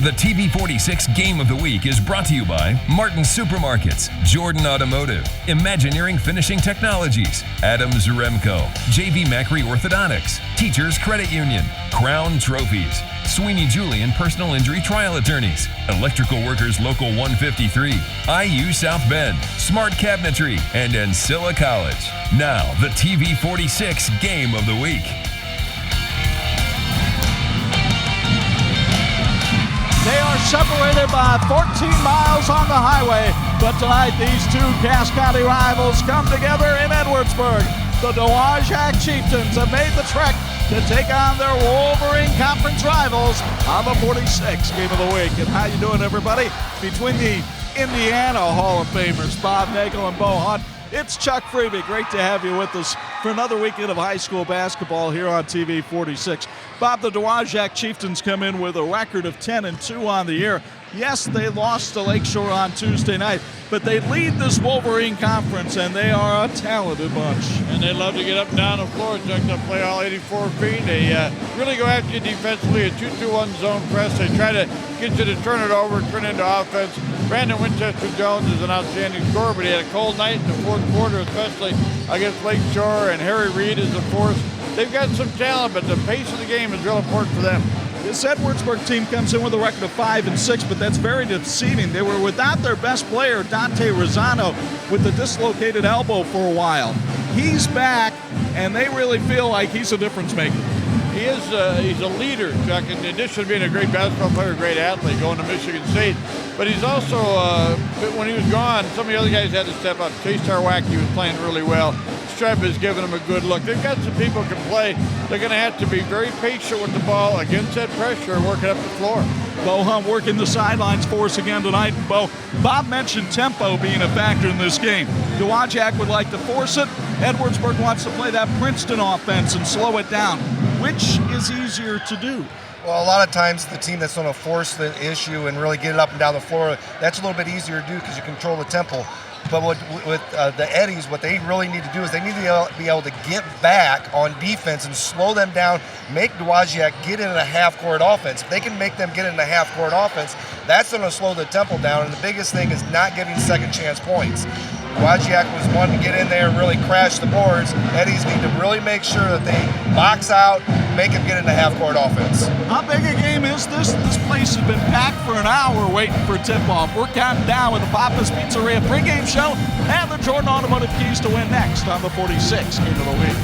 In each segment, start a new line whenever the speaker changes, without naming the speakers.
The TV46 Game of the Week is brought to you by Martin Supermarkets, Jordan Automotive, Imagineering Finishing Technologies, Adams Remco, JV Macri Orthodontics, Teachers Credit Union, Crown Trophies, Sweeney Julian Personal Injury Trial Attorneys, Electrical Workers Local 153, IU South Bend, Smart Cabinetry, and Ancilla College. Now, the TV46 Game of the Week.
They are separated by 14 miles on the highway, but tonight these two Cass County rivals come together in Edwardsburg. The Dowagiac Chieftains have made the trek to take on their Wolverine Conference rivals on the 46 Game of the Week. And how you doing, everybody? Between the Indiana Hall of Famers, Bob Nagel and Bo Hunt, it's Chuck Freeby. Great to have you with us for another weekend of high school basketball here on TV 46. Bob, the Dowagiac Chieftains come in with a record of 10-2 on the year. Yes, they lost to Lakeshore on Tuesday night, but they lead this Wolverine Conference, and they are a talented bunch.
And they love to get up and down the floor, Chuck. They'll play all 84 feet. They really go after you defensively, a 2-2-1 zone press. They try to get you to turn it over, turn it into offense. Brandon Winchester-Jones is an outstanding scorer, but he had a cold night in the fourth quarter, especially against Lakeshore, and Harry Reed is a force. They've got some talent, but the pace of the game is real important for them.
This Edwardsburg team comes in with a record of 5-6, but that's very deceiving. They were without their best player, Dante Rosano, with the dislocated elbow for a while. He's back, and they really feel like he's a difference maker.
He is. He's a leader, Chuck, in addition to being a great basketball player, a great athlete, going to Michigan State. But he's also, when he was gone, some of the other guys had to step up. Chase Tarwacki was playing really well. Stripe is giving them a good look. They've got some people who can play. They're going to have to be very patient with the ball against that pressure and working up the floor.
Bo Hunt working the sidelines for us again tonight. Bo, Bob mentioned tempo being a factor in this game. Dowagiac would like to force it. Edwardsburg wants to play that Princeton offense and slow it down. Which is easier to do?
Well, a lot of times the team that's going to force the issue and really get it up and down the floor, that's a little bit easier to do because you control the tempo. But with the Eddies, what they really need to do is they need to be able to get back on defense and slow them down, make Dowagiac get in a half-court offense. If they can make them get in a half-court offense, that's going to slow the tempo down. And the biggest thing is not giving second-chance points. Dowagiac was one to get in there and really crash the boards. Eddies need to really make sure that they box out, make them get in the half-court offense.
How big a game is this? This place has been packed for an hour waiting for tip-off. We're counting down with the Papa's Pizzeria pregame show and the Jordan Automotive Keys to Win next on the 46 Game of the Week.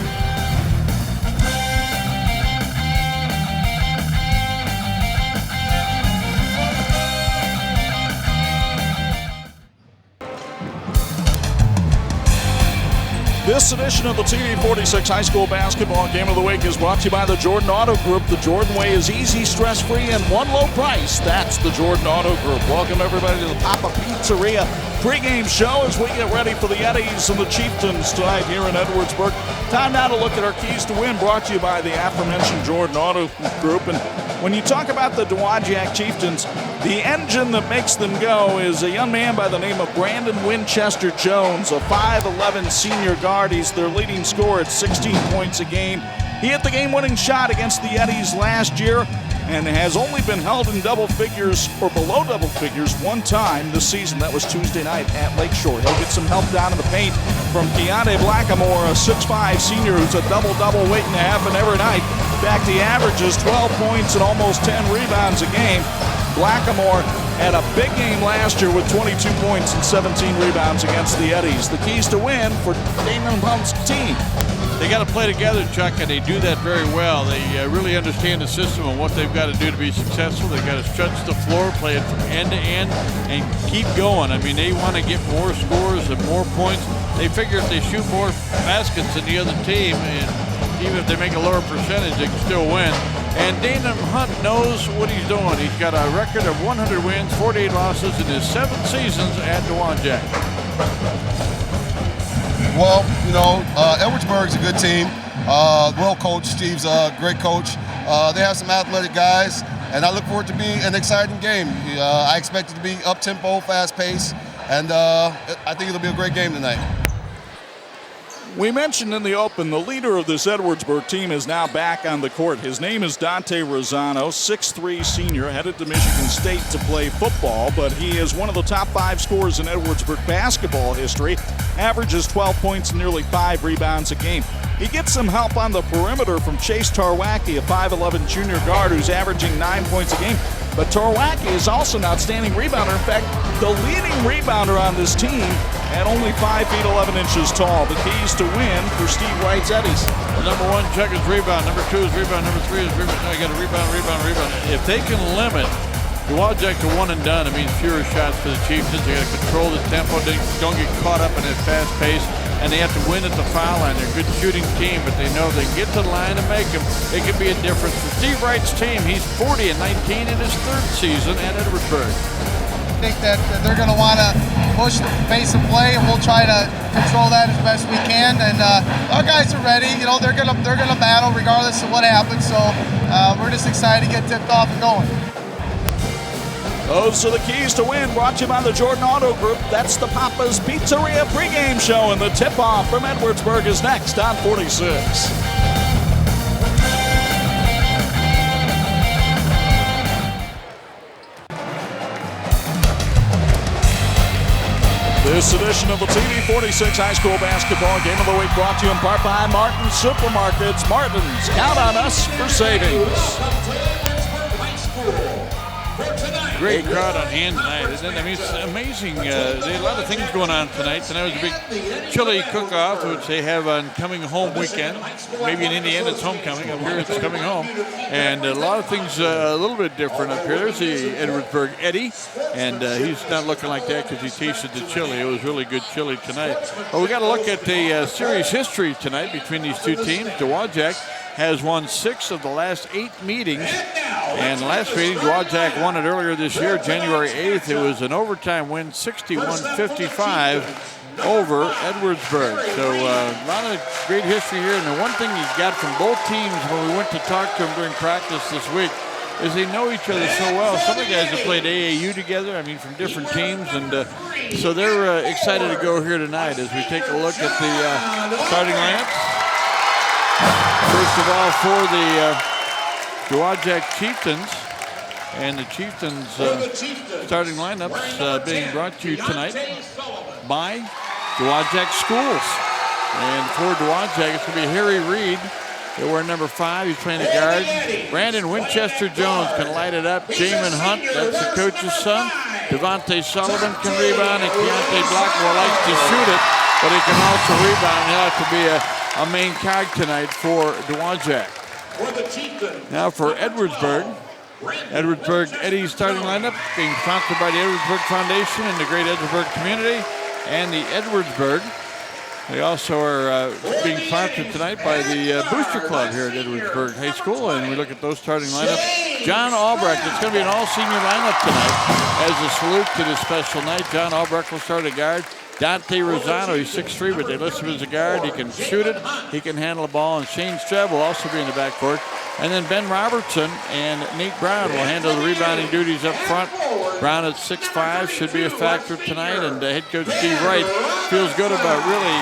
This edition of the TV46 High School Basketball Game of the Week is brought to you by the Jordan Auto Group. The Jordan way is easy, stress-free, and one low price. That's the Jordan Auto Group. Welcome, everybody, to the Papa Pizzeria pregame show as we get ready for the Eddies and the Chieftains tonight here in Edwardsburg. Time now to look at our keys to win, brought to you by the aforementioned Jordan Auto Group. And when you talk about the Dowagiac Chieftains, the engine that makes them go is a young man by the name of Brandon Winchester-Jones, a 5'11 senior guard. He's their leading scorer at 16 points a game. He hit the game-winning shot against the Eddies last year and has only been held in double figures or below double figures one time this season. That was Tuesday night at Lakeshore. He'll get some help down in the paint from Keontae Blackamore, a 6'5 senior who's a double-double waiting to happen every night. In fact, he averages 12 points and almost 10 rebounds a game. Blackamore had a big game last year with 22 points and 17 rebounds against the Eddies. The keys to win for Danum Hunt's team.
They got to play together, Chuck, and they do that very well. They really understand the system and what they've got to do to be successful. They've got to stretch the floor, play it from end to end, and keep going. I mean, they want to get more scores and more points. They figure if they shoot more baskets than the other team, and even if they make a lower percentage, they can still win. And Danum Hunt knows what he's doing. He's got a record of 100 wins, 48 losses in his 7 seasons at Dowagiac.
Well, you know, Edwardsburg's a good team. Well coached. Steve's a great coach. They have some athletic guys, and I look forward to being an exciting game. I expect it to be up-tempo, fast-paced, and I think it'll be a great game tonight.
We mentioned in the open, the leader of this Edwardsburg team is now back on the court. His name is Dante Rosano, 6'3" senior, headed to Michigan State to play football, but he is one of the top 5 scorers in Edwardsburg basketball history, averages 12 points and nearly 5 rebounds a game. He gets some help on the perimeter from Chase Tarwacki, a 5'11" junior guard who's averaging 9 points a game. But Tarwacki is also an outstanding rebounder. In fact, the leading rebounder on this team at only 5 feet 11 inches tall. The keys to win for Steve Wright's Eddies.
Well, number 1, check is rebound. Number 2 is rebound. Number 3 is rebound. Now you got a rebound. If they can limit Dowagiac to one and done, it means fewer shots for the Chieftains. They got to control the tempo. They don't get caught up in that fast pace. And they have to win at the foul line. They're a good shooting team, but they know they can get to the line and make them. It can be a difference for Steve Wright's team. He's 40-19 in his 3rd season at Edwardsburg.
I think that they're going to want to push the pace of play, and we'll try to control that as best we can. And our guys are ready. You know, they're gonna battle regardless of what happens. So we're just excited to get tipped off and going.
Those are the keys to win, brought to you by the Jordan Auto Group. That's the Papa's Pizzeria pregame show, and the tip-off from Edwardsburg is next on 46. This edition of the TV46 High School Basketball Game of the Week brought to you in part by Martin's Supermarkets. Martin's, count on us for savings.
Great crowd on hand tonight, isn't it? I mean, it's amazing. They had a lot of things going on tonight. Tonight was a big chili cook-off, which they have on coming home weekend. Maybe in Indiana it's homecoming. Up here it's coming home. And a lot of things a little bit different up here. There's the Edwardsburg Eddie, and he's not looking like that because he tasted the chili. It was really good chili tonight. But we got to look at the series history tonight between these two teams. Dowagiac has won 6 of the last 8 meetings. And the last meeting, Dowagiac won it earlier this year, January 8th. It was an overtime win, 61-55 over Edwardsburg. So a lot of great history here. And the one thing you got from both teams when we went to talk to them during practice this week is they know each other so well. Some of the guys have played AAU together, I mean, from different teams. And so they're excited to go here tonight as we take a look at the starting lineups. First of all, for the Dowagiac Chieftains, and the Chieftains starting lineups being brought to you tonight by Dowagiac Schools. And for Dowagiac, it's going to be Harry Reed. They're wearing number 5. He's playing the guard. Brandon Winchester-Jones can light it up. Danum Hunt, that's the coach's son. Devontae Sullivan can rebound, and Keontae Blackmore likes to shoot it, but he can also rebound. He'll have to be a main cog tonight for Dowagiac. Now for Edwardsburg. Edwardsburg Eddie's starting lineup being sponsored by the Edwardsburg Foundation and the great Edwardsburg community and the Edwardsburg. They also are being sponsored tonight by the Booster Club here at Edwardsburg High School, and we look at those starting lineups. John Albrecht, it's going to be an all-senior lineup tonight as a salute to this special night. John Albrecht will start at guard. Dante Rosano, he's 6'3", but they list him as a guard. He can shoot it, he can handle the ball, and Shane Streb will also be in the backcourt. And then Ben Robertson and Nate Brown will handle the rebounding duties up front. Brown at 6'5", should be a factor tonight, and head coach Steve Wright feels good about really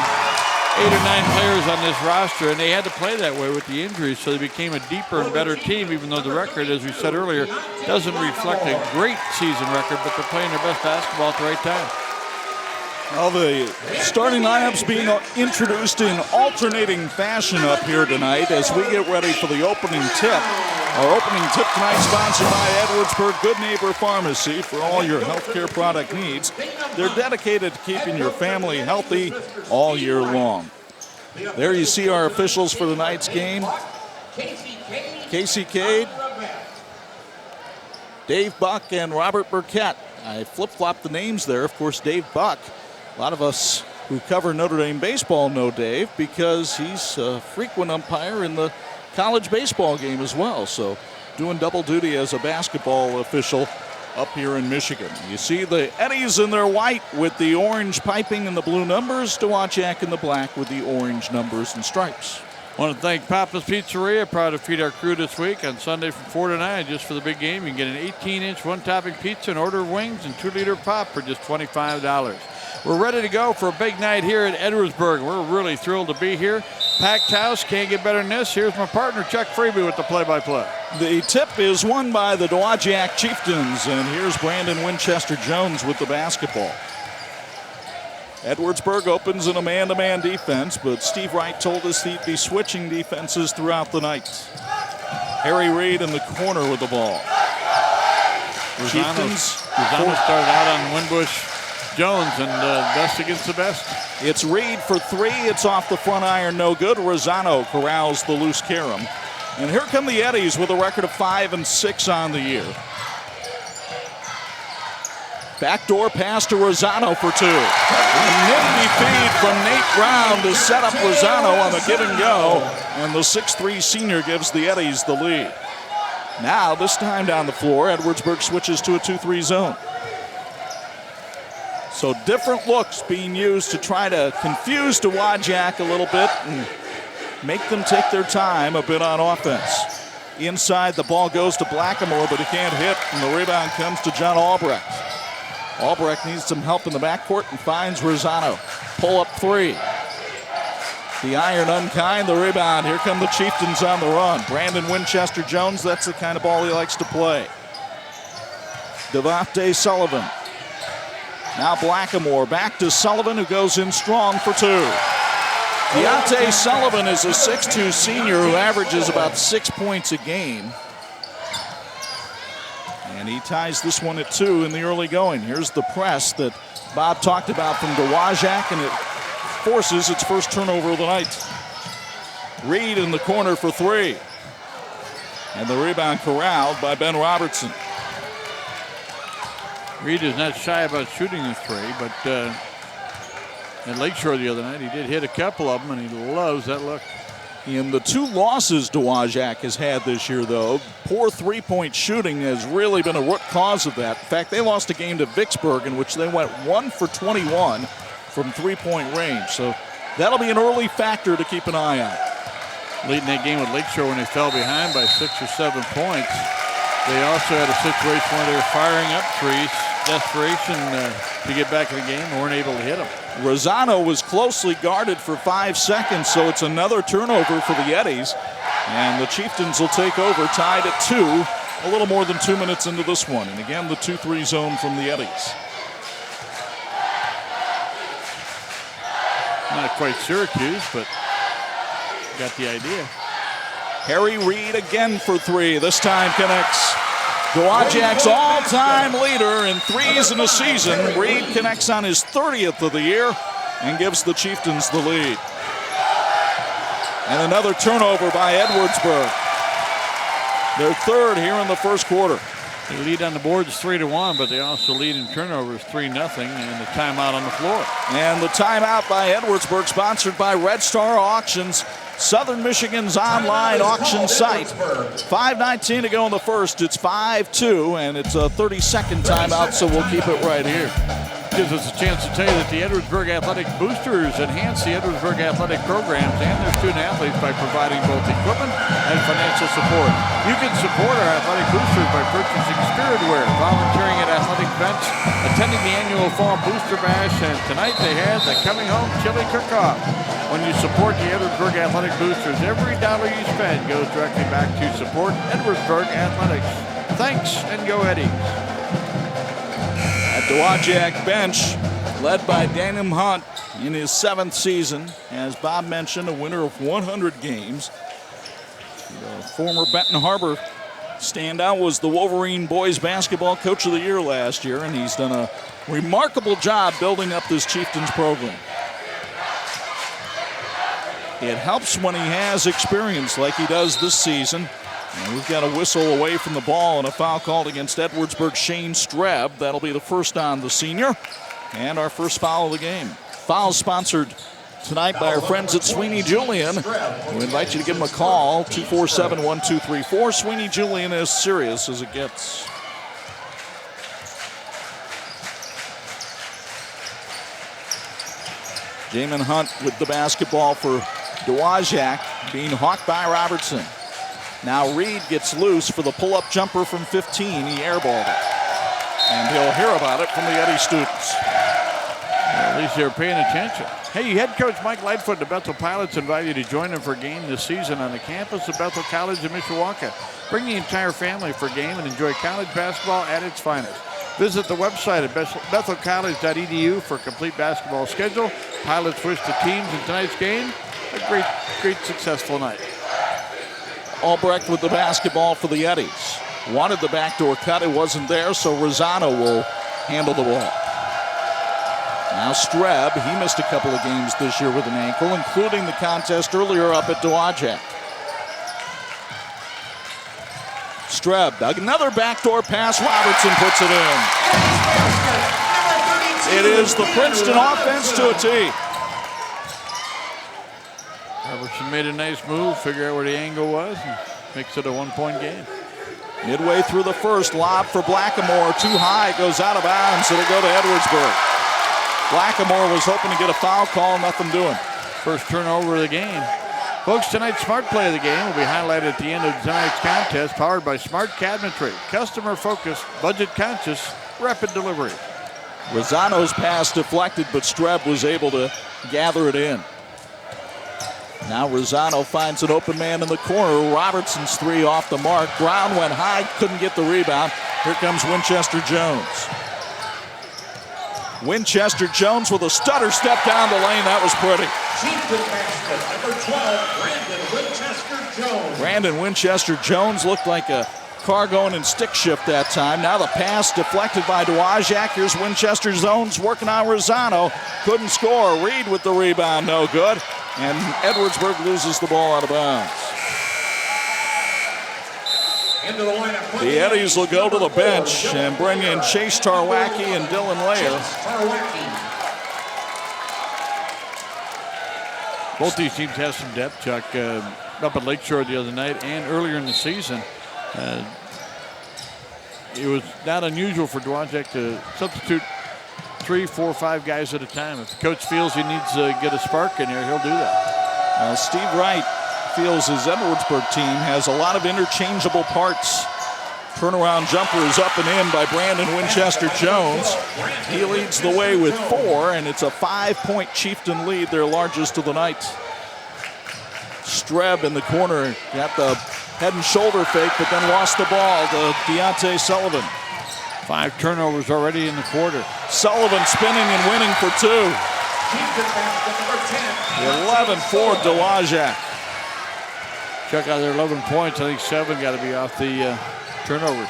8 or 9 players on this roster, and they had to play that way with the injuries, so they became a deeper and better team, even though the record, as we said earlier, doesn't reflect a great season record, but they're playing their best basketball at the right time.
Well, the starting lineups being introduced in alternating fashion up here tonight as we get ready for the opening tip. Our opening tip tonight sponsored by Edwardsburg Good Neighbor Pharmacy for all your healthcare product needs. They're dedicated to keeping your family healthy all year long. There you see our officials for tonight's game. Casey Cade, Dave Buck, and Robert Burkett. I flip-flopped the names there. Of course, Dave Buck. A lot of us who cover Notre Dame baseball know Dave because he's a frequent umpire in the college baseball game as well. So doing double duty as a basketball official up here in Michigan. You see the Eddies in their white with the orange piping and the blue numbers. Dowagiac in the black with the orange numbers and stripes.
Want to thank Papa's Pizzeria, proud to feed our crew this week on Sunday from 4 to 9 just for the big game. You can get an 18-inch one-topping pizza, an order of wings, and 2-liter pop for just $25. We're ready to go for a big night here at Edwardsburg. We're really thrilled to be here. Packed house, can't get better than this. Here's my partner, Chuck Freeby, with the play-by-play.
The tip is won by the Dowagiac Chieftains, and here's Brandon Winchester-Jones with the basketball. Edwardsburg opens in a man-to-man defense, but Steve Wright told us he'd be switching defenses throughout the night. Harry Reid in the corner with the ball.
Chieftains started out on Winbush-Jones, and best against the best.
It's Reid for three. It's off the front iron, no good. Rosano corrals the loose carom. And here come the Eddies with a record of 5-6 on the year. Backdoor pass to Rosano for two. A nifty feed from Nate Brown to set up Rosano on the give and go. And the 6'3 senior gives the Eddies the lead. Now, this time down the floor, Edwardsburg switches to a 2-3 zone. So different looks being used to try to confuse Dowagiac a little bit and make them take their time a bit on offense. Inside, the ball goes to Blackamore, but he can't hit, and the rebound comes to John Albrecht. Albrecht needs some help in the backcourt and finds Rosano. Pull-up three. The iron unkind, the rebound. Here come the Chieftains on the run. Brandon Winchester-Jones, that's the kind of ball he likes to play. Devontae Sullivan. Now Blackamore back to Sullivan, who goes in strong for two. Deontay Sullivan is a 6'2 senior who averages about 6 points a game. And he ties this one at 2 in the early going. Here's the press that Bob talked about from Dowagiac, and it forces its first turnover of the night. Reid in the corner for three. And the rebound corralled by Ben Robertson.
Reid is not shy about shooting a three, but at Lakeshore the other night, he did hit a couple of them, and he loves that look.
In the two losses Dowagiac has had this year, though, poor three-point shooting has really been a root cause of that. In fact, they lost a game to Vicksburg in which they went 1 for 21 from three-point range. So that'll be an early factor to keep an eye on.
Leading that game with Lakeshore when they fell behind by 6 or 7 points. They also had a situation where they were firing up threes, desperation to get back in the game, weren't able to hit them.
Rosano was closely guarded for 5 seconds, so it's another turnover for the Eddies. And the Chieftains will take over, tied at 2, a little more than 2 minutes into this one. And again, the 2-3 zone from the Eddies.
Not quite Syracuse, but got the idea.
Harry Reid again for three. This time connects. Dowagiac's all-time leader in threes in a season. Reid connects on his 30th of the year and gives the Chieftains the lead. And another turnover by Edwardsburg. Their third here in the first quarter.
They lead on the boards 3-1, but they also lead in turnovers 3-0, and the timeout on the floor.
And the timeout by Edwardsburg, sponsored by Red Star Auctions, Southern Michigan's online auction site. 5:19 to go in the first. It's 5-2, and it's a 30-second timeout, so we'll keep it right here.
Gives us a chance to tell you that the Edwardsburg Athletic Boosters enhance the Edwardsburg Athletic programs and their student athletes by providing both equipment and financial support. You can support our athletic boosters by purchasing spirit wear, volunteering at athletic events, attending the annual Fall Booster Bash, and tonight they had the Coming Home Chili Cook-Off. When you support the Edwardsburg Athletic Boosters, every dollar you spend goes directly back to support Edwardsburg Athletics. Thanks, and go Eddies.
At Dowagiac bench, led by Danum Hunt in his 7th season. As Bob mentioned, a winner of 100 games. The former Benton Harbor standout was the Wolverine boys basketball coach of the year last year, and he's done a remarkable job building up this Chieftains program. It helps when he has experience like he does this season. And we've got a whistle away from the ball and a foul called against Edwardsburg Shane Streb. That'll be the first on the senior and our first foul of the game. Foul sponsored tonight by our friends at Sweeney Julian. We invite you to give them a call, 247-1234. Sweeney Julian, as serious as it gets. Damon Hunt with the basketball for Dowagiac being hawked by Robertson. Now Reed gets loose for the pull-up jumper from 15. He airballed it. And he'll hear about it from the Eddy students.
Well, at least they're paying attention. Hey, head coach Mike Lightfoot and the Bethel Pilots invite you to join them for a game this season on the campus of Bethel College in Mishawaka. Bring the entire family for a game and enjoy college basketball at its finest. Visit the website at bethelcollege.edu for a complete basketball schedule. Pilots wish the teams in tonight's game a great successful night.
Albrecht with the basketball for the Eddies. Wanted the backdoor cut, it wasn't there, so Rosano will handle the ball. Now Streb, he missed a couple of games this year with an ankle, including the contest earlier up at Dowagiac. Streb, another backdoor pass, Robertson puts it in. It is the Princeton offense to a T.
Robertson made a nice move, figure out where the angle was, and makes it a one-point game.
Midway through the first, lob for Blackamore, too high, goes out of bounds, it'll go to Edwardsburg. Blackamore was hoping to get a foul call, nothing doing.
First turnover of the game. Folks, tonight's smart play of the game will be highlighted at the end of tonight's contest, powered by Smart Cabinetry. Customer-focused, budget-conscious, rapid delivery.
Rosano's pass deflected, but Streb was able to gather it in. Now Rosano finds an open man in the corner. Robertson's three off the mark. Brown went high, couldn't get the rebound. Here comes Winchester-Jones. Winchester-Jones with a stutter step down the lane. That was pretty. Number 12, Brandon Winchester-Jones looked like a car going in stick shift that time. Now the pass deflected by Dowagiac. Here's Winchester-Jones working on Rosano. Couldn't score. Reed with the rebound, no good. And Edwardsburg loses the ball out of bounds. The Eddies will go to the bench and bring in Chase Tarwacki and Dylan Layer.
Both these teams have some depth, Chuck. Up at Lakeshore the other night and earlier in the season, it was not unusual for Dowagiac to substitute 3, 4, 5 guys at a time. If the coach feels he needs to get a spark in here, he'll do that.
Steve Wright feels his Edwardsburg team has a lot of interchangeable parts. Turnaround jumper is up and in by Brandon Winchester-Jones. He leads the way with 4, and it's a 5-point Chieftain lead, their largest of the night. Streb in the corner got the head and shoulder fake, but then lost the ball to Deontay Sullivan.
5 turnovers already in the quarter.
Sullivan spinning and winning for 2. 11 for Dowagiac.
Check out their 11 points. I think 7 got to be off the turnovers.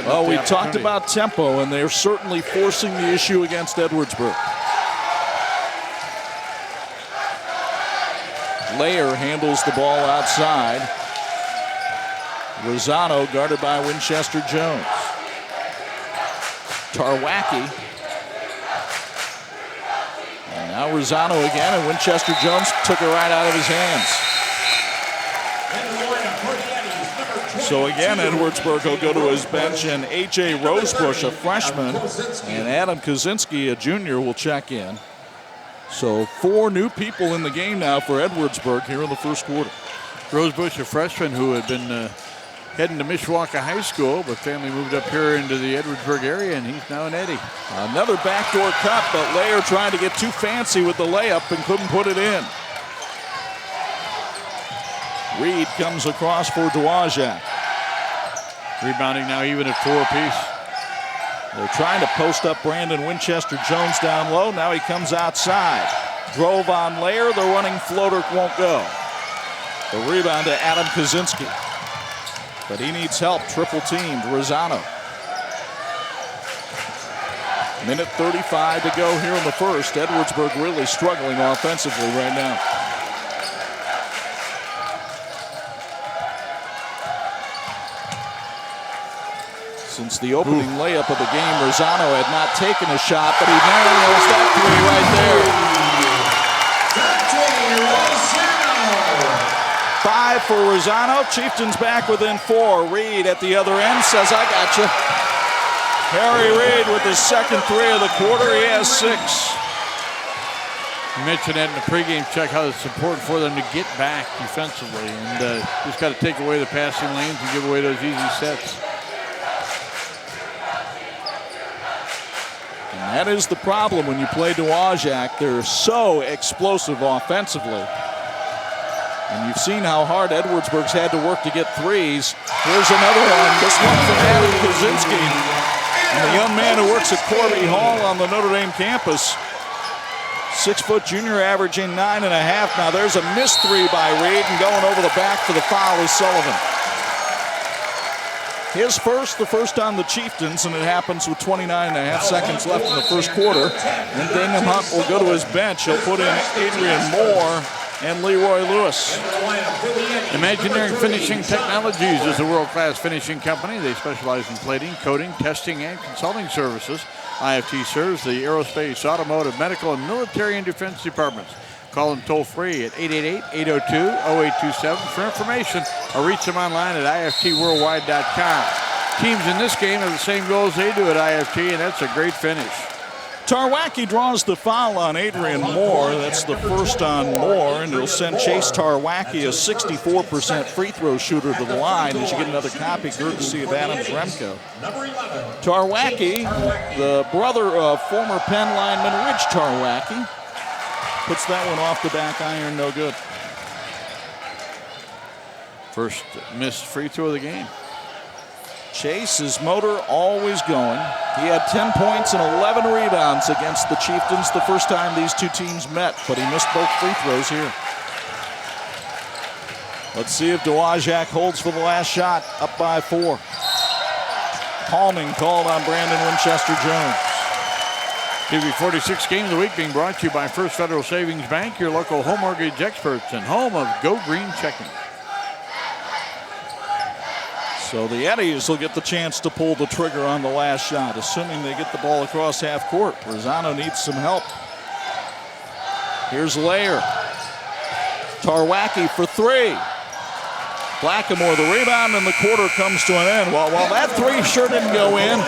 Well, we talked about tempo, and they're certainly forcing the issue against Edwardsburg. Layer handles the ball outside. Rosano guarded by Winchester-Jones. Tarwacki. And now Rosano again, and Winchester-Jones took it right out of his hands. So again, Edwardsburg will go to his bench, and A.J. Rosebush, a freshman, and Adam Kaczynski, a junior, will check in. So 4 new people in the game now for Edwardsburg here in the first quarter.
Rosebush, a freshman who had been heading to Mishawaka High School, but family moved up here into the Edwardsburg area, and he's now an Eddy.
Another backdoor cut, but Layer trying to get too fancy with the layup and couldn't put it in. Reed comes across for Dowagiac.
Rebounding now even at 4 apiece.
They're trying to post up Brandon Winchester-Jones down low. Now he comes outside. Drove on Layer. The running floater won't go. The rebound to Adam Kaczynski. But he needs help. Triple teamed. Rosano. Minute 35 to go here in the first. Edwardsburg really struggling offensively right now. Since the opening layup of the game, Rosano had not taken a shot, but he nails that 3 right there. 5 for Rosano. Chieftains back within 4. Reed at the other end says, I got you. Harry Reed with his second 3 of the quarter. He has 6.
You mentioned that in the pregame check, how it's important for them to get back defensively, and just got to take away the passing lanes and give away those easy sets.
And that is the problem when you play Dowagiac. They're so explosive offensively. And you've seen how hard Edwardsburg's had to work to get threes. Here's another one. This one from Adam Kaczynski, the young man who works at Corby Hall on the Notre Dame campus. 6-foot junior averaging 9.5. Now there's a missed three by Reed, and going over the back for the foul is Sullivan. His first, the first on the Chieftains, and it happens with 29.5 seconds left in the first quarter. And Danum Hunt will go to his bench. He'll put in Adrian Moore and Leroy Lewis.
Imagineering Finishing Technologies is a world-class finishing company. They specialize in plating, coating, testing, and consulting services. IFT serves the aerospace, automotive, medical, and military and defense departments. Call them toll-free at 888-802-0827 for information, or reach them online at iftworldwide.com. Teams in this game have the same goals they do at IFT, and that's a great finish.
Tarwacki draws the foul on Adrian Moore. That's the first on Moore, and it'll send Chase Tarwacki, a 64% free throw shooter, to the line. As you get another copy, courtesy of Adam Zremko. Tarwacki, the brother of former Penn lineman Rich Tarwacki, puts that one off the back iron, no good.
First missed free throw of the game.
Chase, his motor always going. He had 10 points and 11 rebounds against the Chieftains the first time these two teams met, but he missed both free throws here. Let's see if Dowagiac holds for the last shot, up by 4. Calming called on Brandon Winchester-Jones.
TV 46 Game of the Week being brought to you by First Federal Savings Bank, your local home mortgage experts and home of Go Green Checking.
So the Eddies will get the chance to pull the trigger on the last shot, assuming they get the ball across half court. Rosano needs some help. Here's Lair. Tarwacki for 3. Blackamore the rebound, and the quarter comes to an end. Well, while that 3 sure didn't go in,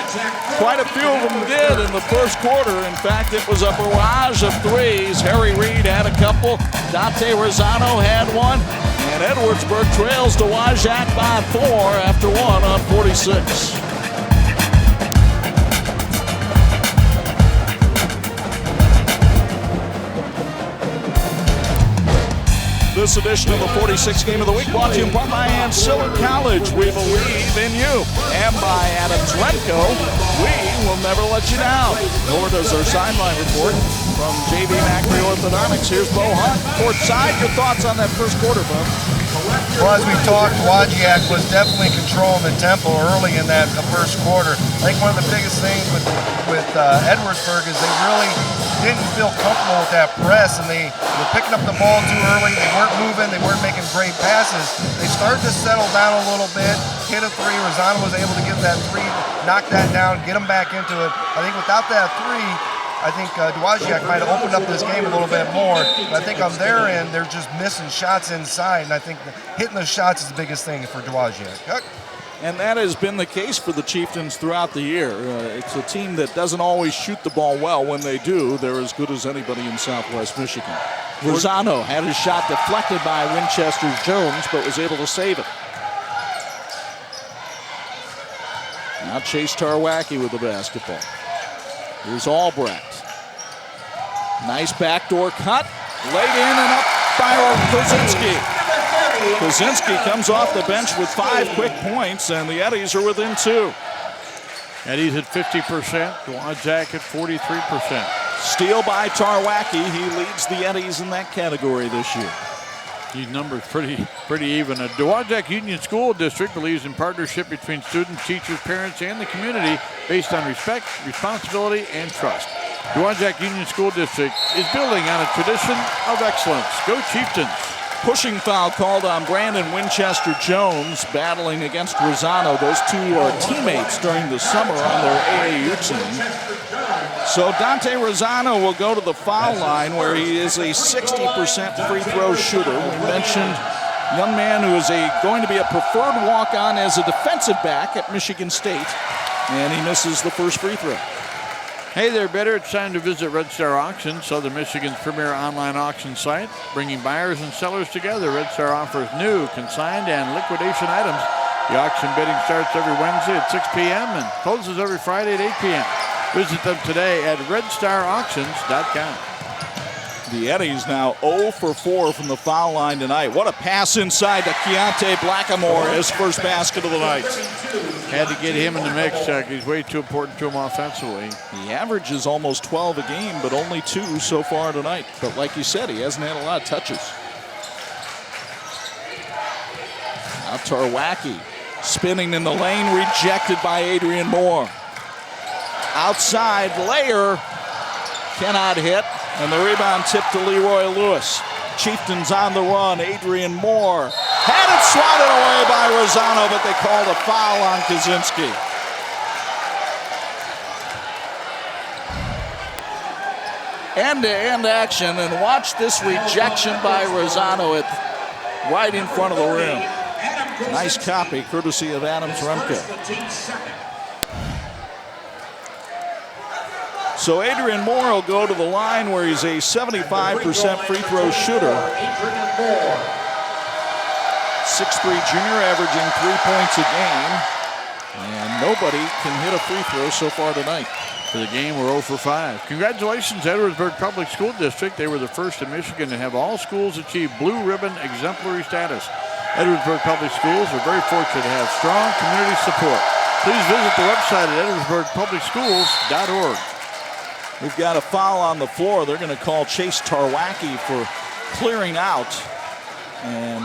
quite a few of them did in the first quarter. In fact, it was a barrage of 3s. Harry Reid had a couple. Dante Rosano had one. And Edwardsburg trails Dowagiac by 4 after 1 on 46. This edition of the 46 Game of the Week brought to you by Ancilla College. We believe in you. And by Adam Zremko, we will never let you down. Nor does our sideline report from JV Macri Orthodontics. Here's Bo Hunt, court side. Your thoughts on that first quarter, Bo?
Well, as we talked, Dowagiac was definitely controlling the tempo early in that first quarter. I think one of the biggest things with Edwardsburg is they really didn't feel comfortable with that press, and they were picking up the ball too early. They weren't moving. They weren't making great passes. They started to settle down a little bit, hit a 3. Rosano was able to get that 3, knock that down, get them back into it. I think without that 3, I think Dowagiac might have opened up this game a little bit more. But I think on their end, they're just missing shots inside, and I think hitting the shots is the biggest thing for Dowagiac.
And that has been the case for the Chieftains throughout the year. It's a team that doesn't always shoot the ball well. When they do, they're as good as anybody in Southwest Michigan. Rosano had his shot deflected by Winchester-Jones, but was able to save it. Now Chase Tarwacki with the basketball. Here's Albrecht. Nice backdoor cut. Laid in and up by Kaczynski. Kaczynski comes off the bench with 5 quick points, and the Eddies are within 2.
Eddies at 50%, Dowagiac at 43%.
Steal by Tarwacki. He leads the Eddies in that category this year.
These numbers pretty even. A Dowagiac Union School District believes in partnership between students, teachers, parents, and the community based on respect, responsibility, and trust. Dowagiac Union School District is building on a tradition of excellence. Go Chieftains.
Pushing foul called on Brandon Winchester-Jones, battling against Rosano. Those two are teammates during the summer on their AAU team. So Dante Rosano will go to the foul line, where he is a 60% free throw shooter. We mentioned young man who is going to be a preferred walk-on as a defensive back at Michigan State, and he misses the first free throw.
Hey there, bidder. It's time to visit Red Star Auction, Southern Michigan's premier online auction site. Bringing buyers and sellers together, Red Star offers new, consigned, and liquidation items. The auction bidding starts every Wednesday at 6 p.m. and closes every Friday at 8 p.m. Visit them today at redstarauctions.com.
The Eddies now 0 for 4 from the foul line tonight. What a pass inside to Keontae Blackamore, his first basket of the night.
Had to get him in the mix, Chuck. He's way too important to him offensively.
He averages almost 12 a game, but only 2 so far tonight. But like you said, he hasn't had a lot of touches. Now Tarwacki spinning in the lane, rejected by Adrian Moore. Outside, Layer cannot hit. And the rebound tipped to Leroy Lewis. Chieftains on the run. Adrian Moore had it swatted away by Rosano, but they called a foul on Kaczynski. End-to-end action, and watch this rejection by Rosano right in front of the rim. Nice copy, courtesy of Adams Remke. So Adrian Moore will go to the line where he's a 75% free throw shooter. 6'3" junior, averaging 3 points a game. And nobody can hit a free throw so far tonight.
For the game, we're 0 for 5. Congratulations, Edwardsburg Public School District. They were the first in Michigan to have all schools achieve blue ribbon exemplary status. Edwardsburg Public Schools are very fortunate to have strong community support. Please visit the website at edwardsburgpublicschools.org.
We've got a foul on the floor. They're going to call Chase Tarwacki for clearing out and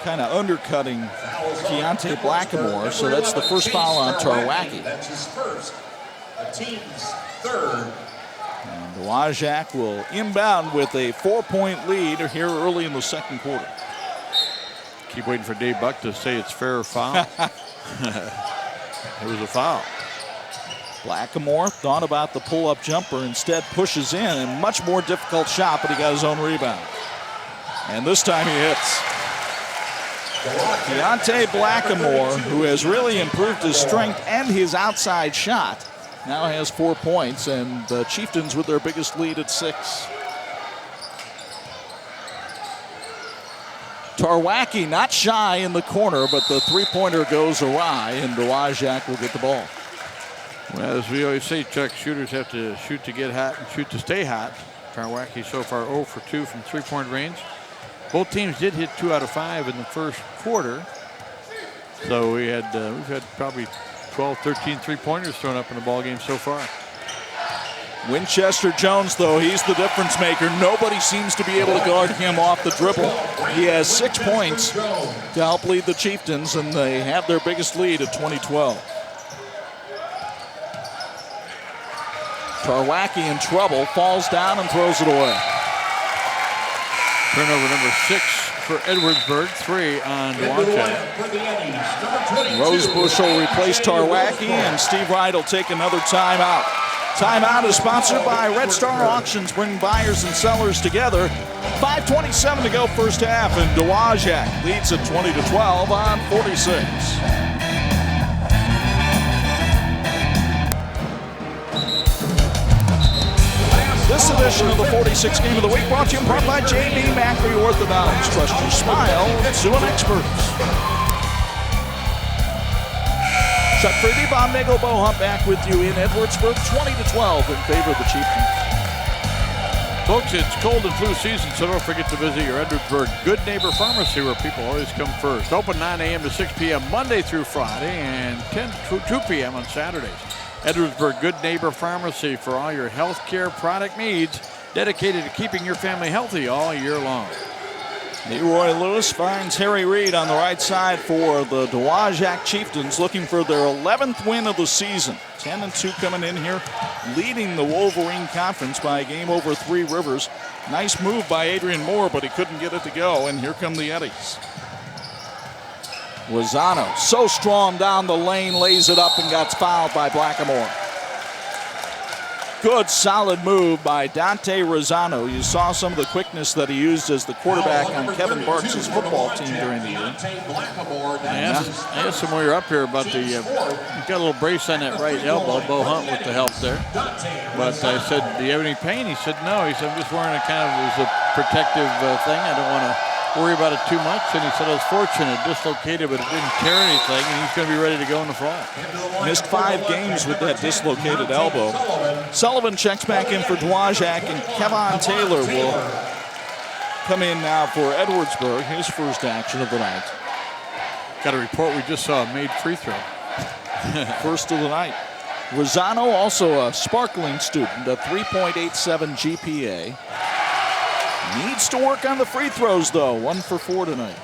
kind of undercutting Keontae Blackamore. So that's the first foul on Tarwacki.
That's his first. The team's third.
And Dowagiac will inbound with a 4-point lead here early in the second quarter.
Keep waiting for Dave Buck to say it's fair or foul. It was a foul.
Blackamore thought about the pull-up jumper, instead pushes in, and much more difficult shot, but he got his own rebound. And this time he hits. Keontae Blackamore, who has really improved his strength and his outside shot, now has 4 points, and the Chieftains with their biggest lead at 6. Tarwacki not shy in the corner, but the three-pointer goes awry, and Dowagiac will get the ball.
Well, as we always say, Chuck, shooters have to shoot to get hot and shoot to stay hot. Tarwacki so far 0 for 2 from three-point range. Both teams did hit 2 out of 5 in the first quarter. So we've had probably 12, 13 three-pointers thrown up in the ball game so far.
Winchester-Jones, though, he's the difference maker. Nobody seems to be able to guard him off the dribble. He has 6 points to help lead the Chieftains, and they have their biggest lead at 20-12. Tarwacki in trouble, falls down and throws it away.
Turnover number 6 for Edwardsburg, 3 on Dowagiac.
Rosebush will replace Tarwacki, and Steve Wright will take another timeout. Timeout is sponsored by Red Star Auctions, bringing buyers and sellers together. 5:27 to go first half, and Dowagiac leads at 20-12 on 46. This edition of the 46 Game of the Week brought to you in part by J.B. Macri Orthodontics. Trust your smile to an expert. Chuck Freeby, Bob Nagel, Bo Hunt back with you in Edwardsburg, 20-12 in favor of the Chieftains.
Folks, it's cold and flu season, so don't forget to visit your Edwardsburg Good Neighbor Pharmacy, where people always come first. Open 9 a.m. to 6 p.m. Monday through Friday and 10 to 2 p.m. on Saturdays. Edwardsburg Good Neighbor Pharmacy for all your health care product needs, dedicated to keeping your family healthy all year long.
Leroy Lewis finds Harry Reid on the right side for the Dowagiac Chieftains, looking for their 11th win of the season. 10-2 coming in here, leading the Wolverine Conference by a game over Three Rivers. Nice move by Adrian Moore, but he couldn't get it to go, and here come the Eddies. Lozano, so strong down the lane, lays it up and got fouled by Blackamore. Good, solid move by Dante Rosano. You saw some of the quickness that he used as the quarterback on Kevin Barks' football team during the year.
I asked him while you're up here about he's got a little brace on that right elbow. Bo Hunt with the help there. But I said, do you have any pain? He said, no. He said, I'm just wearing it kind of as a protective thing. I don't want to worry about it too much. And he said, I was fortunate, dislocated, but it didn't tear anything, and he's going to be ready to go in the fall.
Missed 5 games with that dislocated elbow. Sullivan checks back in for Dowagiac, and Kevon Taylor will come in now for Edwardsburg, his first action of the night.
Got a report we just saw a made free throw.
First of the night. Rosano, also a sparkling student, a 3.87 GPA. Needs to work on the free throws, though. 1 for 4 tonight.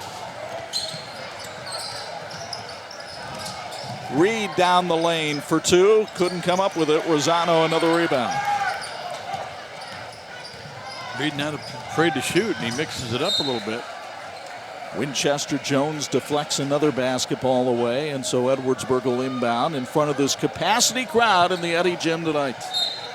Reed down the lane for 2. Couldn't come up with it. Rosano, another rebound.
Reed not afraid to shoot, and he mixes it up a little bit.
Winchester-Jones deflects another basketball away, and so Edwardsburg will inbound in front of this capacity crowd in the Eddy Gym tonight.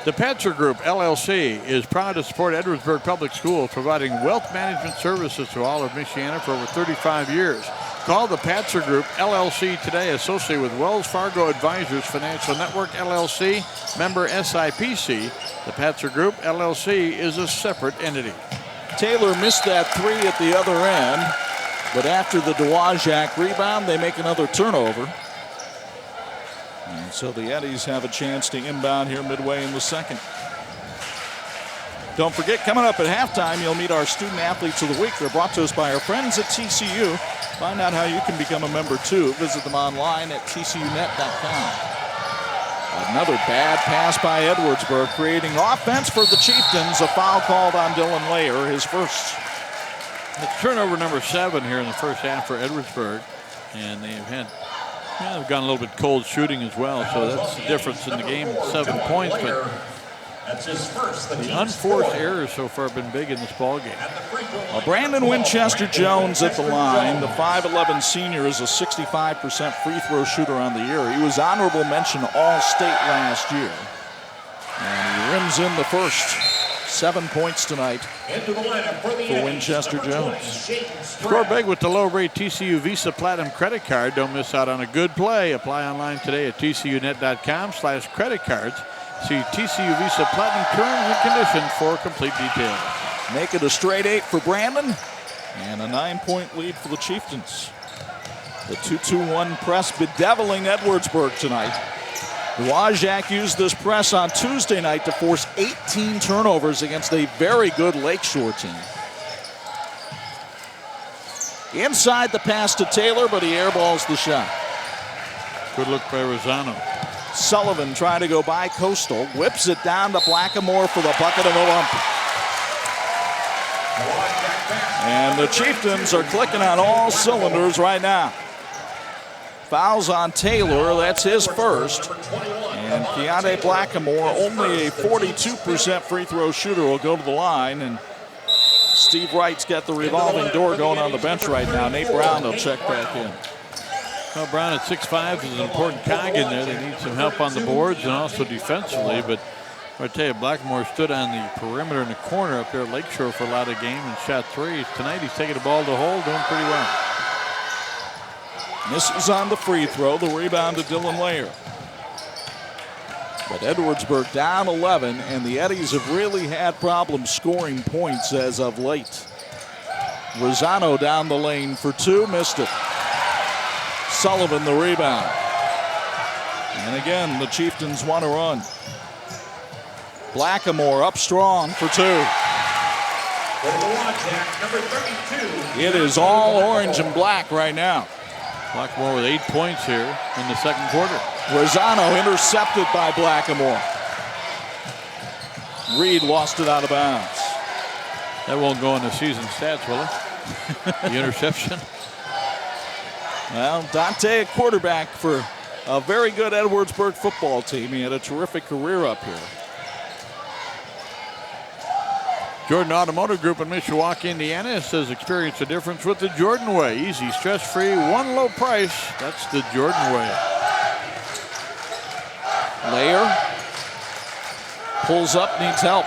The Patzer Group, LLC, is proud to support Edwardsburg Public Schools, providing wealth management services to all of Michiana for over 35 years. Call the Patzer Group, LLC today, associated with Wells Fargo Advisors Financial Network, LLC, member SIPC. The Patzer Group, LLC, is a separate entity.
Taylor missed that 3 at the other end, but after the Dowagiac rebound, they make another turnover. And so the Eddies have a chance to inbound here midway in the second. Don't forget, coming up at halftime, you'll meet our Student Athletes of the Week. They're brought to us by our friends at TCU. Find out how you can become a member, too. Visit them online at tcunet.com. Another bad pass by Edwardsburg, creating offense for the Chieftains. A foul called on Dylan Layer, his first.
It's turnover number 7 here in the first half for Edwardsburg. And they've gone a little bit cold shooting as well, so that's the difference in the game, 7 points. But the unforced errors so far have been big in this ball game.
Well, Brandon Winchester-Jones at the line. The 5'11 senior is a 65% free throw shooter on the year. He was honorable mention All-State last year. And he rims in the first. 7 points tonight for Winchester-Jones.
Score big with the low-rate TCU Visa Platinum credit card. Don't miss out on a good play. Apply online today at tcunet.com/credit cards. See TCU Visa Platinum terms and conditions for complete details.
Make it a straight 8 for Brandon and a 9-point lead for the Chieftains. The 2-2-1 press bedeviling Edwardsburg tonight. Dowagiac used this press on Tuesday night to force 18 turnovers against a very good Lakeshore team. Inside the pass to Taylor, but he airballs the shot.
Good look by Rosano.
Sullivan trying to go by Coastal, whips it down to Blackamore for the bucket of a lump. And the Chieftains are clicking on all cylinders right now. Fouls on Taylor, that's his first. And Keontae Blackamore, only a 42% free throw shooter, will go to the line. And Steve Wright's got the revolving door going on the bench right now. Nate Brown will check back in.
Well, Brown at 6'5" is an important cog in there. They need some help on the boards and also defensively. But I tell you, Blackamore stood on the perimeter in the corner up there at Lakeshore for a lot of the game and shot threes. Tonight he's taking the ball to the hole, doing pretty well.
Misses on the free throw, the rebound to Dylan Layer. But Edwardsburg down 11, and the Eddies have really had problems scoring points as of late. Rosano down the lane for 2, missed it. Sullivan the rebound. And again, the Chieftains want to run. Blackamore up strong for 2. It is all orange and black right now.
Blackamore with 8 points here in the second quarter.
Rosano intercepted by Blackamore. Reed lost it out of bounds.
That won't go in the season stats, will it? The interception.
Well, Dante, a quarterback for a very good Edwardsburg football team. He had a terrific career up here.
Jordan Automotive Group in Mishawaka, Indiana says experience a difference with the Jordan way. Easy, stress-free, one low price. That's the Jordan way.
Layer Pulls up, needs help.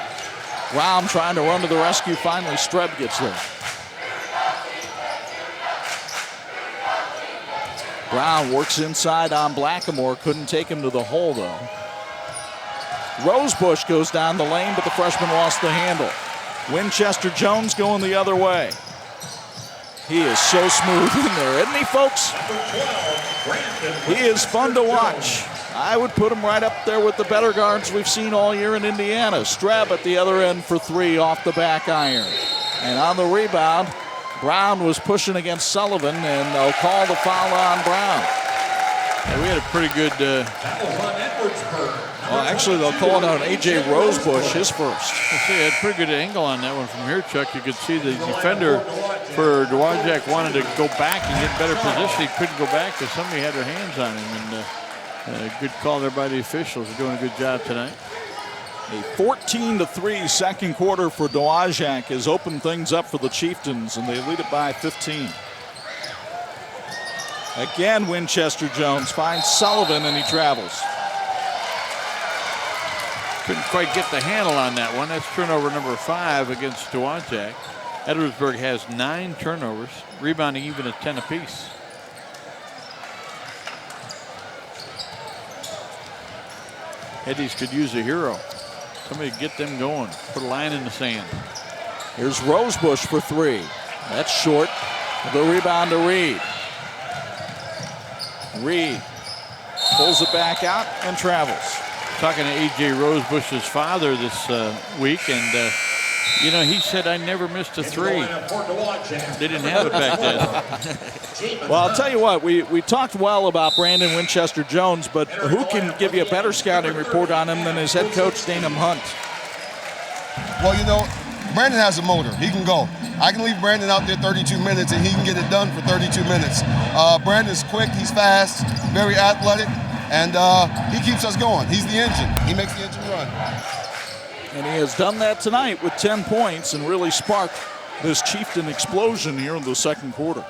Brown trying to run to the rescue. Finally, Streb gets there. Brown works inside on Blackamore. Couldn't take him to the hole, though. Rosebush goes down the lane, but the freshman lost the handle. Winchester-Jones going the other way. He is so smooth in there, isn't he, folks? He is fun to watch. I would put him right up there with the better guards we've seen all year in Indiana. Streb at the other end for 3 off the back iron. And on the rebound, Brown was pushing against Sullivan, and they'll call the foul on Brown.
Yeah, we had a pretty good...
Well, actually, they'll call it on A.J. Rosebush, his first.
He had a pretty good angle on that one from here, Chuck. You could see the defender for Dowagiac wanted to go back and get better position. He couldn't go back because somebody had their hands on him. And good call there by the officials. They're doing a good job tonight.
A 14-3 second quarter for Dowagiac has opened things up for the Chieftains, and they lead it by 15. Again, Winchester-Jones finds Sullivan, and he travels.
Couldn't quite get the handle on that one. That's turnover number 5 against Dowagiac. Edwardsburg has 9 turnovers, rebounding even at 10 apiece. Eddies could use a hero. Somebody get them going. Put a line in the sand.
Here's Rosebush for 3. That's short. The rebound to Reed. Reed pulls it back out and travels.
Talking to A.J. Rosebush's father this week, and you know, he said, I never missed a 3. They didn't have it back then.
Well, I'll tell you what, we talked well about Brandon Winchester-Jones, but who can give you a better scouting report on him than his head coach, Danum Hunt?
Well, you know, Brandon has a motor. He can go. I can leave Brandon out there 32 minutes, and he can get it done for 32 minutes. Brandon's quick. He's fast, very athletic, and he keeps us going. He's the engine. He makes the engine run.
And he has done that tonight with 10 points and really sparked this Chieftain explosion here in the second quarter.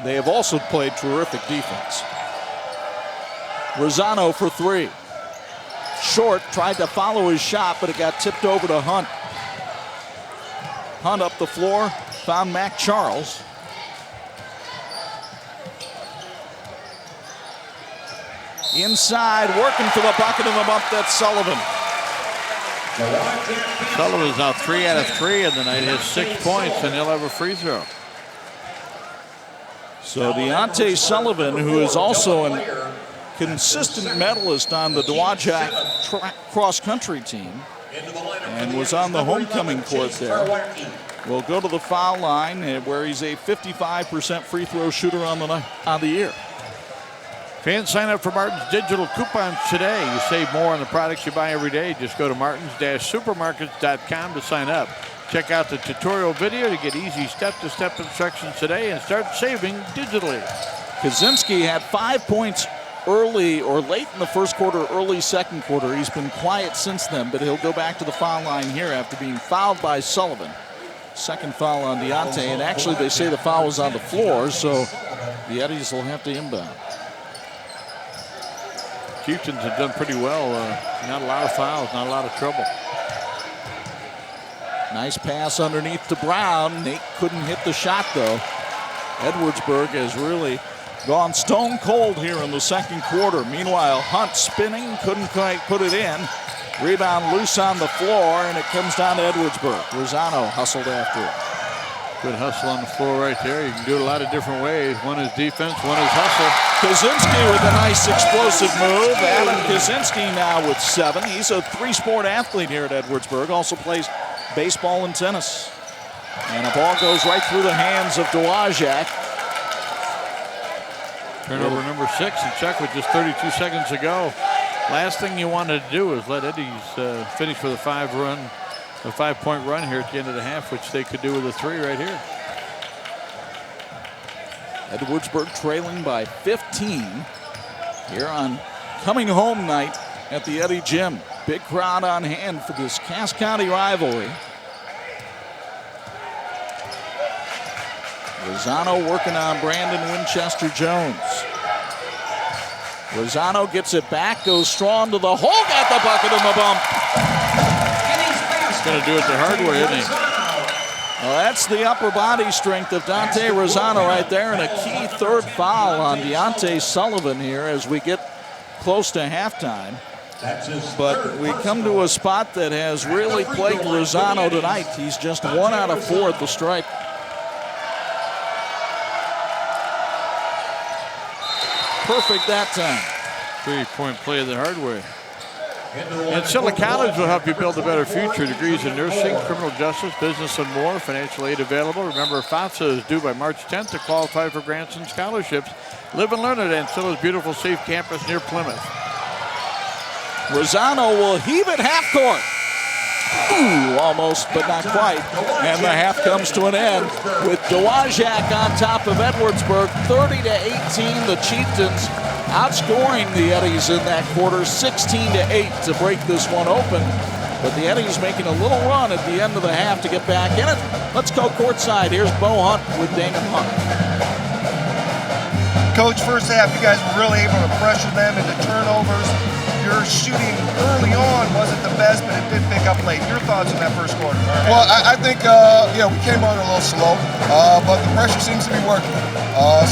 They have also played terrific defense. Rosano for 3. Short, tried to follow his shot, but it got tipped over to Hunt. Hunt up the floor, found Mac Charles. Inside, working for the bucket and the bump, that's Sullivan.
Sullivan's now 3 out of 3 in the night. He has 6 points, and he'll have a free throw.
So Deontay Sullivan, who is also a consistent medalist on the Dowagiac cross-country team and was on the homecoming court there, will go to the foul line where he's a 55% free throw shooter on the year.
Fans, sign up for Martin's digital coupons today. You save more on the products you buy every day. Just go to martins-supermarkets.com to sign up. Check out the tutorial video to get easy step-to-step instructions today and start saving digitally.
Kaczynski had 5 points early or late in the first quarter, early second quarter. He's been quiet since then, but he'll go back to the foul line here after being fouled by Sullivan. Second foul on Deontay, and actually they say the foul was on the floor, so the Eddies will have to inbound.
Chieftains have done pretty well. Not a lot of fouls, not a lot of trouble.
Nice pass underneath to Brown. Nate couldn't hit the shot, though. Edwardsburg has really gone stone cold here in the second quarter. Meanwhile, Hunt spinning, couldn't quite put it in. Rebound loose on the floor, and it comes down to Edwardsburg. Rosano hustled after it.
Good hustle on the floor right there. You can do it a lot of different ways. One is defense, one is hustle.
Kaczynski with a nice explosive move. Adam Kaczynski now with 7. He's a 3-sport athlete here at Edwardsburg. Also plays baseball and tennis. And the ball goes right through the hands of Dowagiac.
Turnover number 6, and Chuck with just 32 seconds to go. Last thing you wanted to do is let Eddies finish with a 5-point run here at the end of the half, which they could do with a 3 right here.
Edwardsburg trailing by 15 here on coming home night at the Eddy Gym. Big crowd on hand for this Cass County rivalry. Rosano working on Brandon Winchester-Jones. Rosano gets it back, goes strong to the hole, got the bucket and the bump.
going to do it the hard way, isn't he?
Well, that's the upper body strength of Dante Rosano right there, and a key third foul on Deontay Sullivan here as we get close to halftime. But we come to a spot that has really plagued Rosano tonight. He's just 1 out of 4 at the stripe. Perfect that time.
3-point play the hard way. And Silla College will help you build a better future. Degrees in nursing, criminal justice, business, and more. Financial aid available. Remember, FAFSA is due by March 10th to qualify for grants and scholarships. Live and learn at Ancilla's beautiful, safe campus near Plymouth.
Rosano will heave it half court. Ooh, almost, but not quite. And the half comes to an end with Dowagiac on top of Edwardsburg, 30-18. The Chieftains outscoring the Eddies in that quarter, 16-8 to break this one open. But the Eddies making a little run at the end of the half to get back in it. Let's go courtside. Here's Bo Hunt with Danum Hunt.
Coach, first half, you guys were really able to pressure them into turnovers. Your shooting early on wasn't the best, but it did pick up late. Your thoughts on that first quarter?
Well, I think, we came on a little slow, but the pressure seems to be working.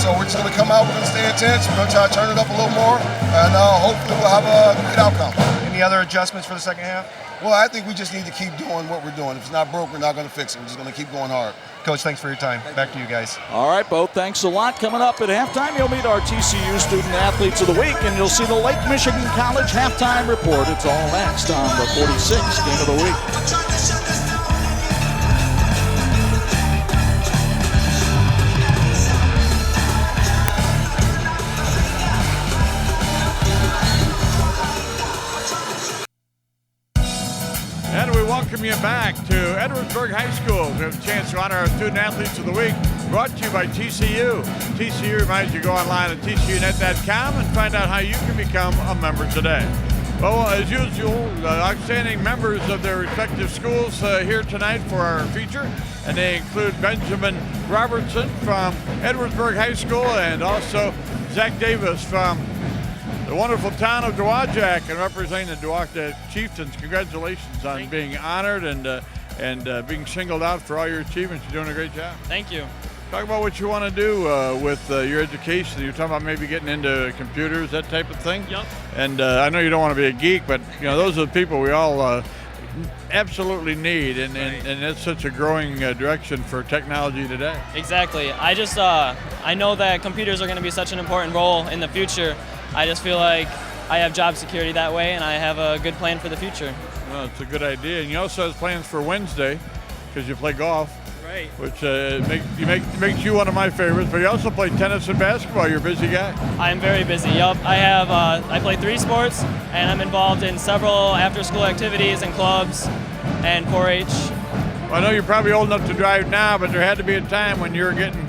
So we're just going to come out, we're going to stay intense, we're going to try to turn it up a little more, and hopefully we'll have a good outcome.
Any other adjustments for the second half?
Well, I think we just need to keep doing what we're doing. If it's not broke, we're not going to fix it. We're just going to keep going hard.
Coach, thanks for your time. Back to you guys.
All right, Bo, thanks a lot. Coming up at halftime, you'll meet our TCU Student Athletes of the Week, and you'll see the Lake Michigan College halftime report. It's all next on the 46th Game of the Week.
Welcome you back to Edwardsburg High School. We have a chance to honor our Student Athletes of the Week, brought to you by TCU. TCU reminds you to go online at tcunet.com and find out how you can become a member today. Well, as usual, the outstanding members of their respective schools here tonight for our feature, and they include Benjamin Robertson from Edwardsburg High School and also Zach Davis from the wonderful town of Dowagiac and representing the Dowagiac Chieftains. Congratulations on being honored and being singled out for all your achievements. You're doing a great job.
Thank you.
Talk about what you want to do with your education. You're talking about maybe getting into computers, that type of thing.
Yep.
And I know you don't want to be a geek, but those are the people we all absolutely need, and that's such a growing direction for technology today.
Exactly. I know that computers are going to be such an important role in the future. I just feel like I have job security that way, and I have a good plan for the future.
Well, it's a good idea. And you also have plans for Wednesday because you play golf.
Right.
Which makes you one of my favorites. But you also play tennis and basketball. You're a busy guy.
I'm very busy. Yup. I play 3 sports, and I'm involved in several after-school activities and clubs and 4-H.
Well, I know you're probably old enough to drive now, but there had to be a time when you were getting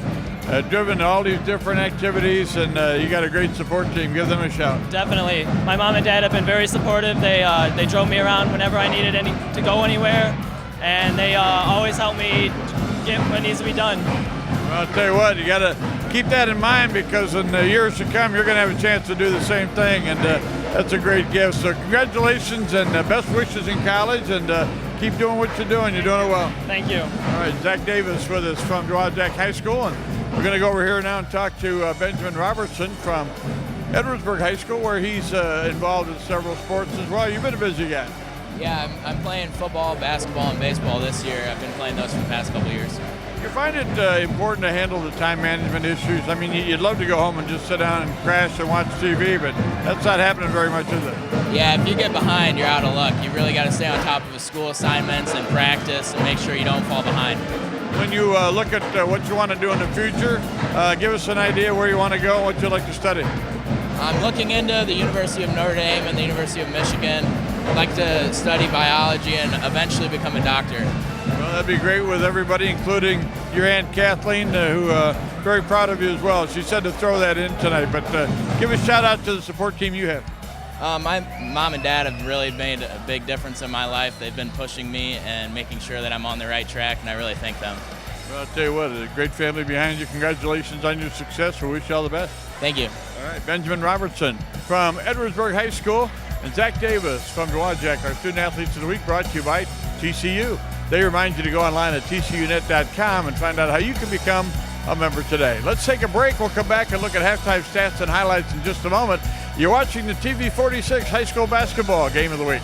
driven to all these different activities, and you got a great support team. Give them a shout.
Definitely. My mom and dad have been very supportive. They drove me around whenever I needed to go anywhere, and they always help me get what needs to be done.
Well, I'll tell you what, you got to keep that in mind, because in the years to come, you're going to have a chance to do the same thing, and that's a great gift. So congratulations and best wishes in college, and keep doing what you're doing. You're doing it well.
Thank you.
All right, Zach Davis with us from Dowagiac High School, and we're going to go over here now and talk to Benjamin Robertson from Edwardsburg High School, where he's involved in several sports as well. You've been a busy guy.
Yeah, I'm playing football, basketball, and baseball this year. I've been playing those for the past couple of years.
You find it important to handle the time management issues? I mean, you'd love to go home and just sit down and crash and watch TV, but that's not happening very much, is it?
Yeah, if you get behind, you're out of luck. You really got to stay on top of the school assignments and practice and make sure you don't fall behind.
When you look at what you want to do in the future, give us an idea where you want to go and what you'd like to study.
I'm looking into the University of Notre Dame and the University of Michigan. I'd like to study biology and eventually become a doctor.
Well, that'd be great with everybody, including your Aunt Kathleen, who very proud of you as well. She said to throw that in tonight, but give a shout out to the support team you have.
My mom and dad have really made a big difference in my life. They've been pushing me and making sure that I'm on the right track, and I really thank them.
Well, I'll tell you what, a great family behind you. Congratulations on your success. We wish you all the best.
Thank you.
All right, Benjamin Robertson from Edwardsburg High School. and Zach Davis from Dowagiac, our Student Athletes of the Week, brought to you by TCU. They remind you to go online at tcunet.com and find out how you can become a member today. Let's take a break. We'll come back and look at halftime stats and highlights in just a moment. You're watching the TV 46 High School Basketball Game of the Week.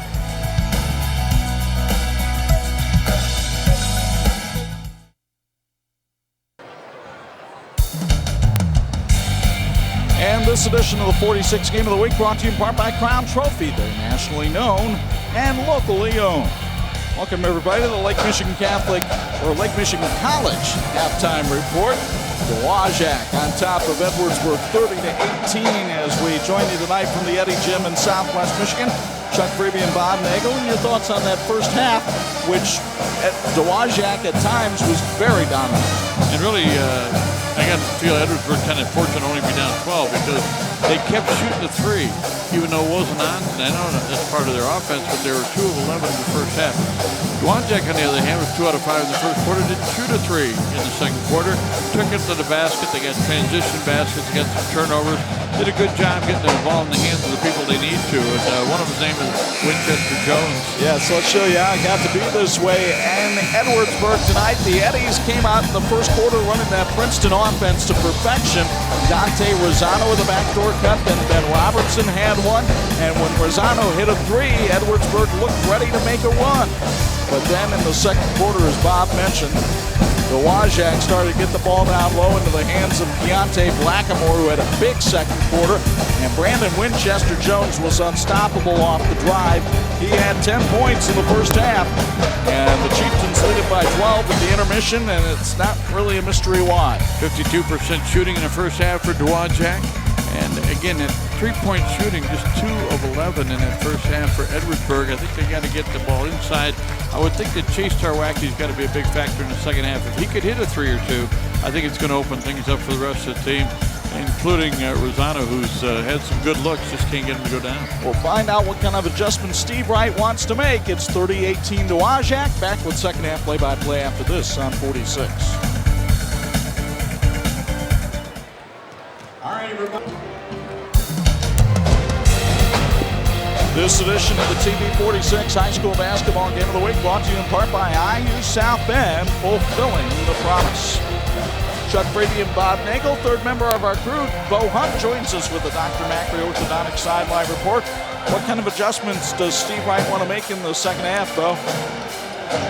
And this edition of the 46 Game of the Week brought to you in part by Crown Trophy. They're nationally known and locally owned. Welcome everybody to the Lake Michigan Lake Michigan College halftime report. Dowagiac on top of Edwardsburg 30-18 as we join you tonight from the Eddy Gym in Southwest Michigan. Chuck Freeby and Bob Nagel, and your thoughts on that first half, which at Dowagiac at times was very dominant.
And really, I got to feel Edwardsburg kind of fortunate to only be down 12 because they kept shooting the three, even though it wasn't on. I know that's part of their offense, but they were 2 of 11 in the first half. Dowagiac, on the other hand, was 2 out of 5 in the first quarter. Didn't shoot a three in the second quarter. Took it to the basket. They got transition baskets. They got some turnovers. Did a good job getting the ball in the hands of the people they need to. And one of his name is Winchester-Jones.
Yeah, so let's show you how it got to be this way. And Edwardsburg tonight, the Eddies came out in the first quarter running that Princeton offense to perfection. Dante Rosano with a backdoor cut, then Ben Robertson had one. And when Rosano hit a three, Edwardsburg looked ready to make a run. But then in the second quarter, as Bob mentioned, Dowagiac started to get the ball down low into the hands of Keontae Blackamore, who had a big second quarter. And Brandon Winchester-Jones was unstoppable off the drive. He had 10 points in the first half. And the Chieftains lead it by 12 at the intermission, and it's not really a mystery why.
52% shooting in the first half for Dowagiac. And again, that three-point shooting, just 2 of 11 in that first half for Edwardsburg. I think they got to get the ball inside. I would think that Chase Tarwacki's got to be a big factor in the second half. If he could hit a 3 or 2, I think it's going to open things up for the rest of the team, including Rosano, who's had some good looks, just can't get him to go down.
We'll find out what kind of adjustment Steve Wright wants to make. It's 30-18 Dowagiac. Back with second half play-by-play after this on 46.
All right, everybody.
This edition of the TV 46 High School Basketball Game of the Week brought to you in part by IU South Bend, fulfilling the promise. Chuck Brady and Bob Nagel, third member of our crew. Bo Hunt joins us with the Dr. Macri Orthodontic Sideline Report. What kind of adjustments does Steve Wright want to make in the second half, Bo?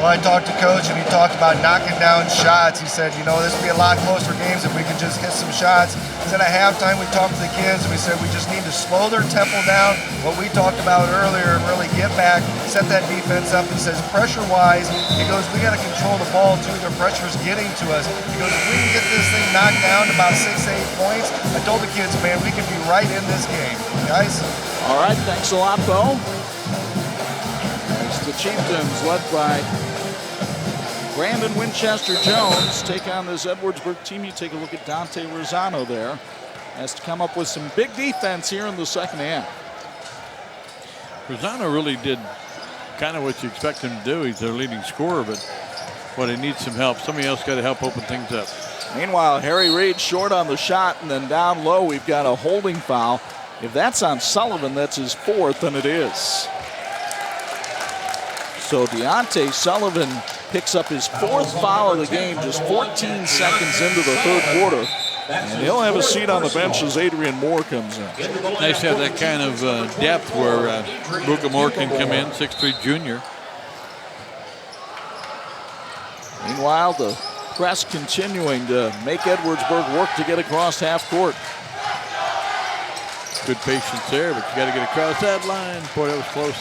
Well, I talked to Coach, and he talked about knocking down shots. He said, you know, this would be a lot closer games if we could just hit some shots. He said at halftime we talked to the kids, and we said we just need to slow their tempo down, what we talked about earlier, and really get back, set that defense up. He says pressure-wise, he goes, we got to control the ball, too. Their pressure's getting to us. He goes, if we can get this thing knocked down to about 6 to 8 points, I told the kids, man, we can be right in this game. Guys?
All right, thanks a lot, Bo. The Chieftains, led by Brandon Winchester-Jones, take on this Edwardsburg team. You take a look at Dante Rosano there. Has to come up with some big defense here in the second half.
Rosano really did kind of what you expect him to do. He's their leading scorer, but he needs some help. Somebody else got to help open things up. Meanwhile,
Harry Reid short on the shot, and then down low we've got a holding foul. If that's on Sullivan, that's his fourth, and it is. So Deontay Sullivan picks up his fourth foul of the game just 14 seconds into the third quarter. And he'll have a seat on the bench as Adrian Moore comes in.
Nice to have that kind of depth where Buka Moore can come in, 6'3" junior.
Meanwhile, the press continuing to make Edwardsburg work to get across half court.
Good patience there, but you got to get across that line. Boy, that was close.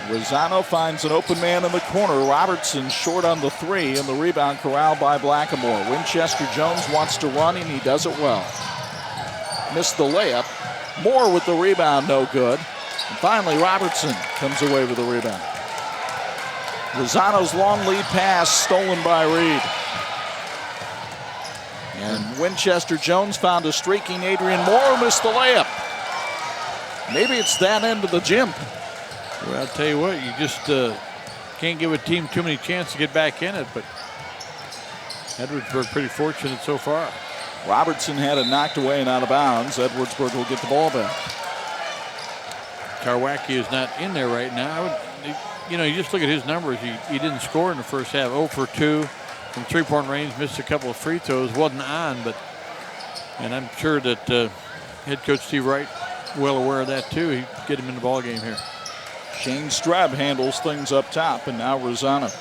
Rosano finds an open man in the corner. Robertson short on the three, and the rebound corralled by Blackamore. Winchester-Jones wants to run, and he does it well. Missed the layup. Moore with the rebound, no good. And finally, Robertson comes away with the rebound. Rosano's long lead pass stolen by Reed. And Winchester-Jones found a streaking Adrian Moore, who missed the layup. Maybe it's that end of the gym.
Well, I'll tell you what, you just can't give a team too many chances to get back in it, but Edwardsburg pretty fortunate so far.
Robertson had it knocked away and out of bounds. Edwardsburg will get the ball back.
Karwacki is not in there right now. You just look at his numbers. He didn't score in the first half. 0 for 2 from three-point range. Missed a couple of free throws. Wasn't on, and I'm sure that head coach Steve Wright well aware of that too. He'd get him in the ball game here.
Shane Streb handles things up top, and now Rosano.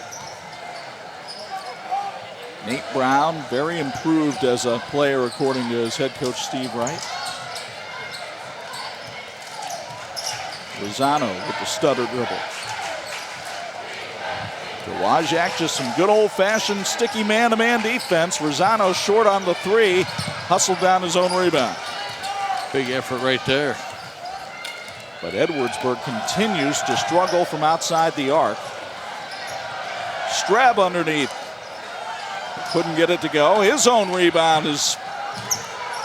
Nate Brown, very improved as a player according to his head coach Steve Wright. Rosano with the stutter dribble. Dowagiac, just some good old-fashioned sticky man-to-man defense. Rosano short on the three, hustled down his own rebound.
Big effort right there.
But Edwardsburg continues to struggle from outside the arc. Streb underneath. Couldn't get it to go. His own rebound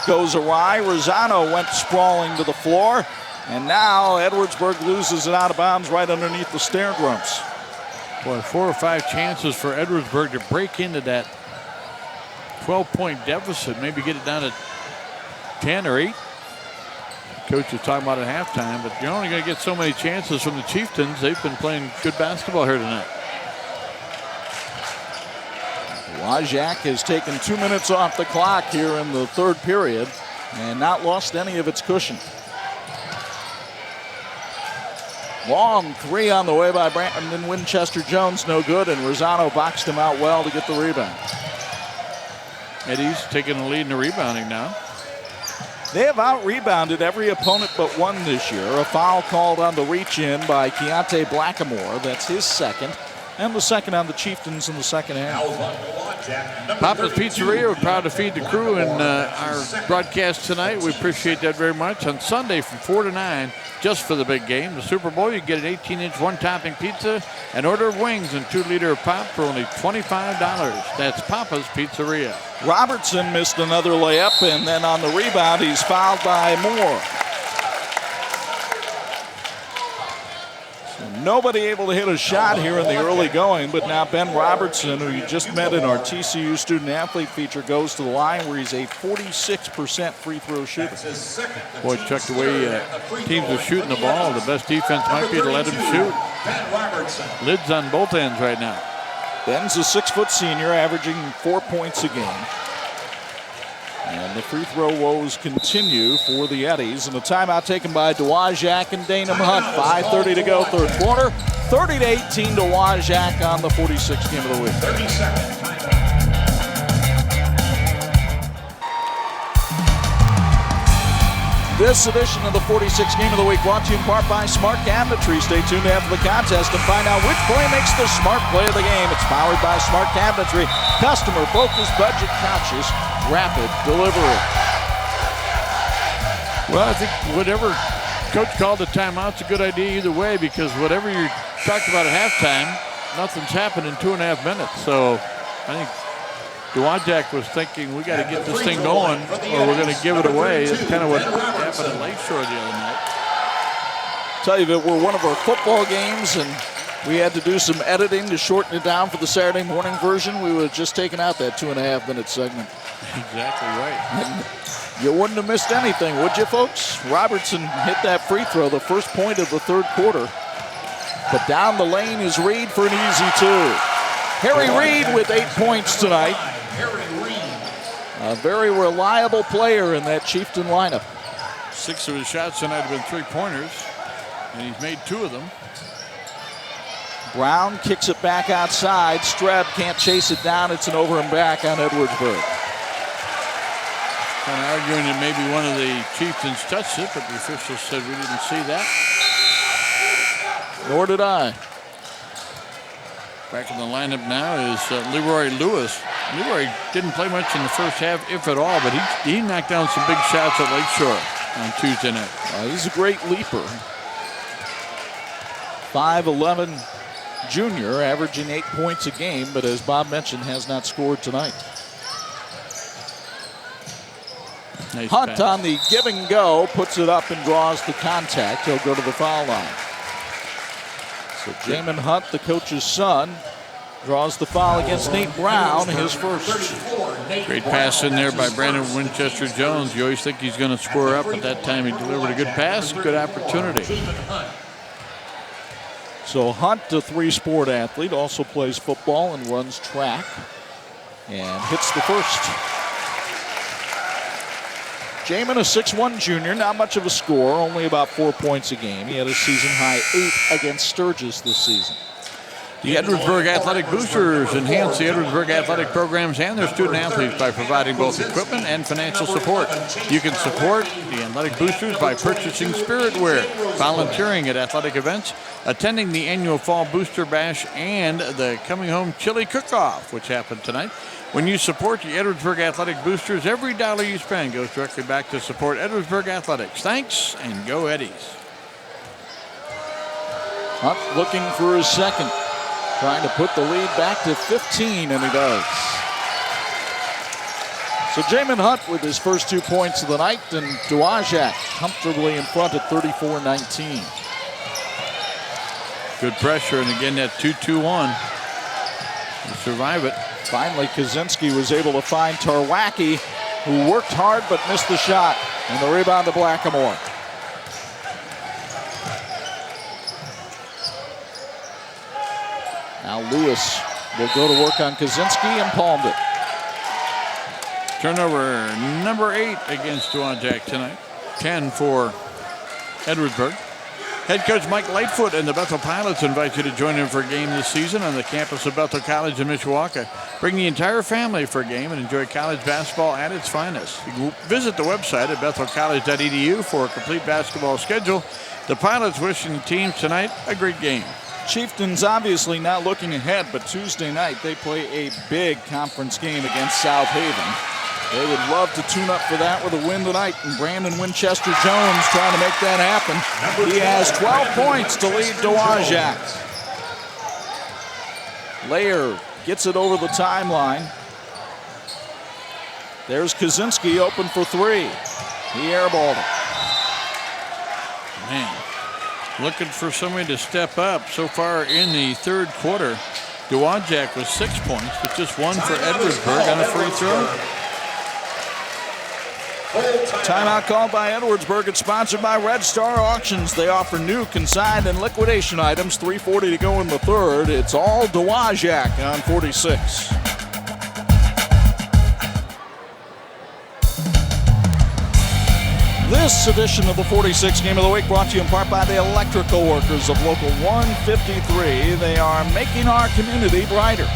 goes awry. Rosano went sprawling to the floor. And now Edwardsburg loses it out of bounds right underneath the stair drums.
Boy, 4 or 5 chances for Edwardsburg to break into that 12-point deficit. Maybe get it down to 10 or 8. Coach was talking about at halftime, but you're only going to get so many chances from the Chieftains. They've been playing good basketball here tonight.
Dowagiac has taken 2 minutes off the clock here in the third period and not lost any of its cushion. Long three on the way by Brandon Winchester-Jones, no good, and Rosano boxed him out well to get the rebound.
Eddie's taking the lead in the rebounding now.
They have out-rebounded every opponent but one this year. A foul called on the reach-in by Keontae Blackamore. That's his second, and the second on the Chieftains in the second half.
Papa's Pizzeria, we're proud to feed the crew in our broadcast tonight. We appreciate that very much. On Sunday from 4 to 9, just for the big game, the Super Bowl, you get an 18-inch one-topping pizza, an order of wings, and 2-liter of pop for only $25. That's Papa's Pizzeria.
Robertson missed another layup, and then on the rebound, he's fouled by Moore. So nobody able to hit a shot here in the early going, but now Ben Robertson, who you just met in our TCU student-athlete feature, goes to the line where he's a 46% free throw shooter.
Boy, Chuck, the way teams are shooting the ball, the best defense might be to let him shoot. Lids on both ends right now.
Ben's a 6-foot senior, averaging 4 points a game. And the free throw woes continue for the Eddies. And a timeout taken by Dowagiac and Danum Hunt. 5:30 to go, third quarter. 30-18 Dowagiac on the 46th game of the week.
30-second timeout.
This edition of the 46th game of the week brought to you in part by Smart Cabinetry. Stay tuned after the contest and find out which play makes the smart play of the game. It's powered by Smart Cabinetry. Customer focused, budget conscious, rapid delivery.
Well, I think whatever coach called the timeout's a good idea either way, because whatever you talked about at halftime, nothing's happened in 2.5 minutes. So I think Dowagiac was thinking, we got to get this thing going or we're going to give it away. It's kind of what happened at Lakeshore the other night.
Tell you that we're one of our football games and we had to do some editing to shorten it down for the Saturday morning version. We would have just taken out that 2.5 minute segment.
Exactly right.
And you wouldn't have missed anything, would you, folks? Robertson hit that free throw, the first point of the third quarter. But down the lane is Reed for an easy two. Harry Reed with 8 points tonight. A very reliable player in that Chieftain lineup.
6 of his shots tonight have been 3-pointers, and he's made 2 of them.
Brown kicks it back outside. Streb can't chase it down. It's an over and back on Edwardsburg.
Kind of arguing that maybe one of the Chieftains touched it, but the officials said we didn't see that.
Nor did I.
Back in the lineup now is Leroy Lewis. Leroy didn't play much in the first half, if at all, but he knocked down some big shots at Lakeshore on Tuesday night.
He's a great leaper. 5'11" junior, averaging 8 points a game, but as Bob mentioned, has not scored tonight.
Nice
Hunt
pass.
on the give and go, puts it up and draws the contact. He'll go to the foul line. So Jamin Hunt, the coach's son, draws the foul against Nate Brown, his first.
Great pass in there by Brandon Winchester-Jones. You always think he's going to score up, but that time he delivered a good pass, good opportunity.
So Hunt, a three-sport athlete, also plays football and runs track, and hits the first. Jamin, a 6'1 junior, not much of a scorer, only about 4 points a game. He had a season-high 8 against Sturgis this season.
The Edwardsburg Athletic Boosters enhance the Edwardsburg athletic programs and their student athletes by providing both equipment and financial support. You can support the Athletic Boosters by purchasing spirit wear, volunteering at athletic events, attending the annual Fall Booster Bash, and the Coming Home Chili Cook-Off, which happened tonight. When you support the Edwardsburg Athletic Boosters, every dollar you spend goes directly back to support Edwardsburg Athletics. Thanks, and go Eddies.
Hunt looking for his second. Trying to put the lead back to 15, and he does. So Jamin Hunt with his first 2 points of the night, and Dowagiac comfortably in front at 34-19.
Good pressure, and again that 2-2-1. They survive it.
Finally, Kaczynski was able to find Tarwacki, who worked hard but missed the shot, and the rebound to Blackamore. Now Lewis will go to work on Kaczynski and palmed it.
Turnover number 8 against Dowagiac tonight. 10 for Edwardsburg. Head coach Mike Lightfoot and the Bethel Pilots invite you to join him for a game this season on the campus of Bethel College in Mishawaka. Bring the entire family for a game and enjoy college basketball at its finest. You can visit the website at bethelcollege.edu for a complete basketball schedule. The Pilots wishing the teams tonight a great game.
Chieftains obviously not looking ahead, but Tuesday night they play a big conference game against South Haven. They would love to tune up for that with a win tonight, and Brandon Winchester-Jones trying to make that happen. He has 12 points to lead Dowagiac. Layer gets it over the timeline. There's Kaczynski open for 3. He airballed it.
Man, looking for somebody to step up. So far in the third quarter, Dowagiac was 6 points, but just 1 for Edwardsburg on a free throw.
Timeout called by Edwardsburg. It's sponsored by Red Star Auctions. They offer new, consigned, and liquidation items. 3:40 to go in the third. It's all Dowagiac on 46. This edition of the 46 Game of the Week brought to you in part by the electrical workers of Local 153. They are making our community brighter.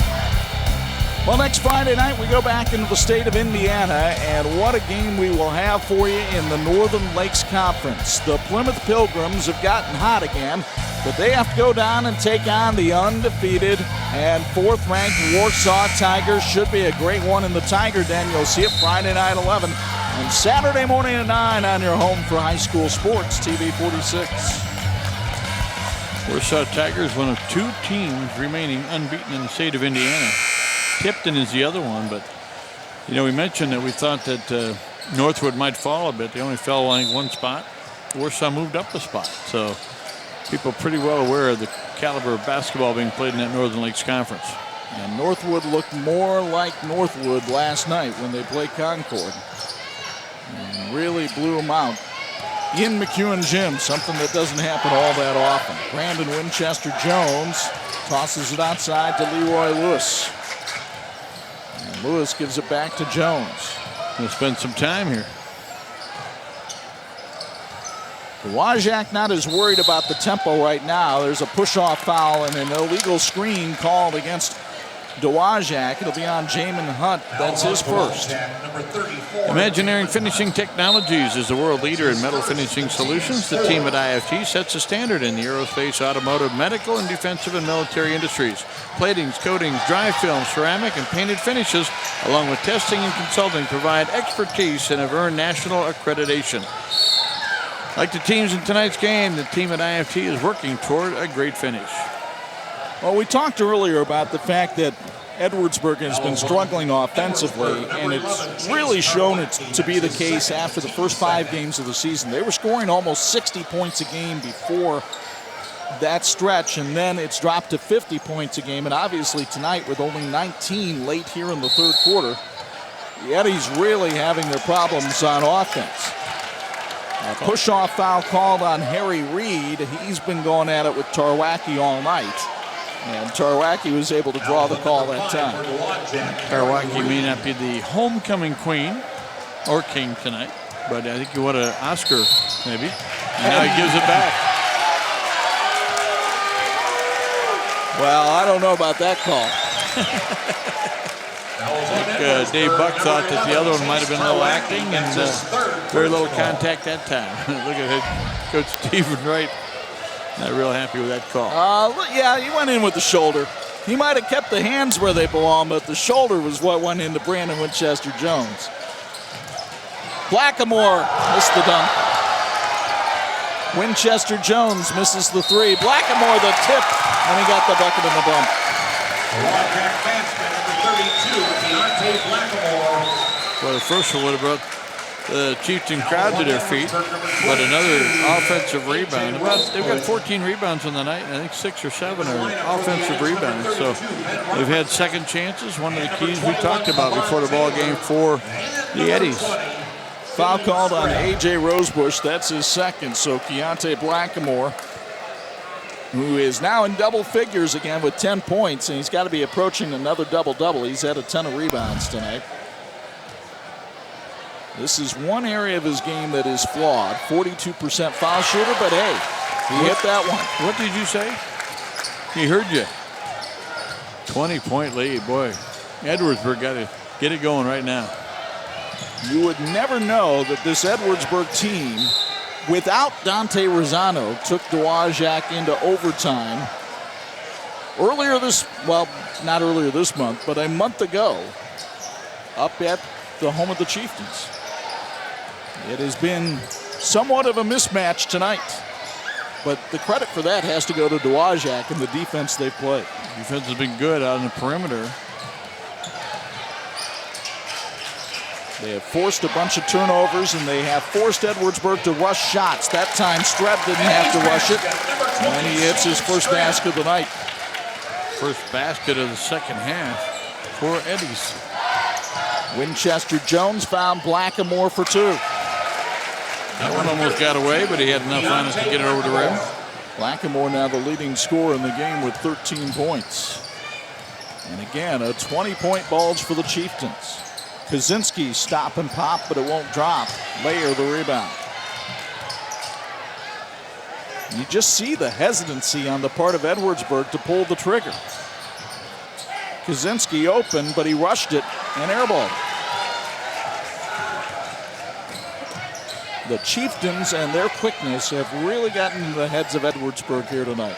Well, next Friday night, we go back into the state of Indiana, and what a game we will have for you in the Northern Lakes Conference. The Plymouth Pilgrims have gotten hot again, but they have to go down and take on the undefeated and 4th-ranked Warsaw Tigers. Should be a great one in the Tiger Den. You'll see it Friday night 11 and Saturday morning at 9 on your home for high school sports, TV 46.
Warsaw Tigers, one of 2 teams remaining unbeaten in the state of Indiana. Tipton is the other one, but you know, we mentioned that we thought that Northwood might fall a bit. They only fell like 1 spot. Warsaw moved up a spot, so people are pretty well aware of the caliber of basketball being played in that Northern Lakes Conference.
And Northwood looked more like Northwood last night when they played Concord. And really blew them out in McEwen Gym, something that doesn't happen all that often. Brandon Winchester-Jones tosses it outside to Leroy Lewis. And Lewis gives it back to Jones.
We'll spend some time here.
Dowagiac not as worried about the tempo right now. There's a push-off foul and an illegal screen called against Dowagiac. It'll be on Jamin Hunt. That's his first.
Imagineering Finishing Technologies is the world leader in metal finishing solutions. The team at IFT sets a standard in the aerospace, automotive, medical, and defensive and military industries. Platings, coatings, dry film, ceramic, and painted finishes, along with testing and consulting, provide expertise and have earned national accreditation. Like the teams in tonight's game, the team at IFT is working toward a great finish.
Well, we talked earlier about the fact that Edwardsburg has been struggling offensively, and it's really shown it to be the case after the first 5 games of the season. They were scoring almost 60 points a game before that stretch, and then it's dropped to 50 points a game. And obviously tonight, with only 19 late here in the third quarter, The Eddies really having their problems on offense. A push-off foul called on Harry Reid. He's been going at it with Tarwacki all night. And Tarwacki was able to draw the call that time.
Tarwacki may not be the homecoming queen or king tonight, but I think he won an Oscar, maybe. And now he gives it back.
Well, I don't know about that call.
I think Dave Buck thought that the other one might have been a little acting and very little contact that time. Look at it, Coach Stephen Wright. Not real happy with that call.
Yeah, he went in with the shoulder. He might have kept the hands where they belong, but the shoulder was what went into Brandon Winchester-Jones. Blackamore missed the dunk. Winchester-Jones misses the three. Blackamore the tip, and he got the bucket in the bump.
Dowagiac batsman number 32, Deontay Blackamore.
Well, the first one would have brought the Chieftain crowd to their feet, but another offensive rebound. They've got 14 rebounds on the night, and I think 6 or 7 are offensive rebounds. So they've had second chances, one of the keys we talked about before the ball game for the Eddies.
Foul called on A.J. Rosebush. That's his second. So Keontae Blackamore, who is now in double figures again with 10 points, and he's got to be approaching another double-double. He's had a ton of rebounds tonight. This is one area of his game that is flawed. 42% foul shooter, but hey, he hit that one.
What did you say? He heard you. 20-point lead, boy. Edwardsburg got to get it going right now.
You would never know that this Edwardsburg team, without Dante Rosano, took Dowagiac into overtime earlier this, well, not earlier this month, but a month ago, up at the home of the Chieftains. It has been somewhat of a mismatch tonight, but the credit for that has to go to Dowagiac and the defense they've played.
Defense has been good out on the perimeter.
They have forced a bunch of turnovers, and they have forced Edwardsburg to rush shots. That time, Streb didn't have to rush it, and he hits his first basket of the night.
First basket of the second half for Eddies.
Winchester-Jones found Blackamore for two.
That one almost got away, but he had enough on it to get it over the rim.
Blackamore now the leading scorer in the game with 13 points. And again, a 20-point bulge for the Chieftains. Kaczynski stop and pop, but it won't drop. Layer the rebound. You just see the hesitancy on the part of Edwardsburg to pull the trigger. Kaczynski open, but he rushed it and airballed. The Chieftains and their quickness have really gotten into the heads of Edwardsburg here tonight.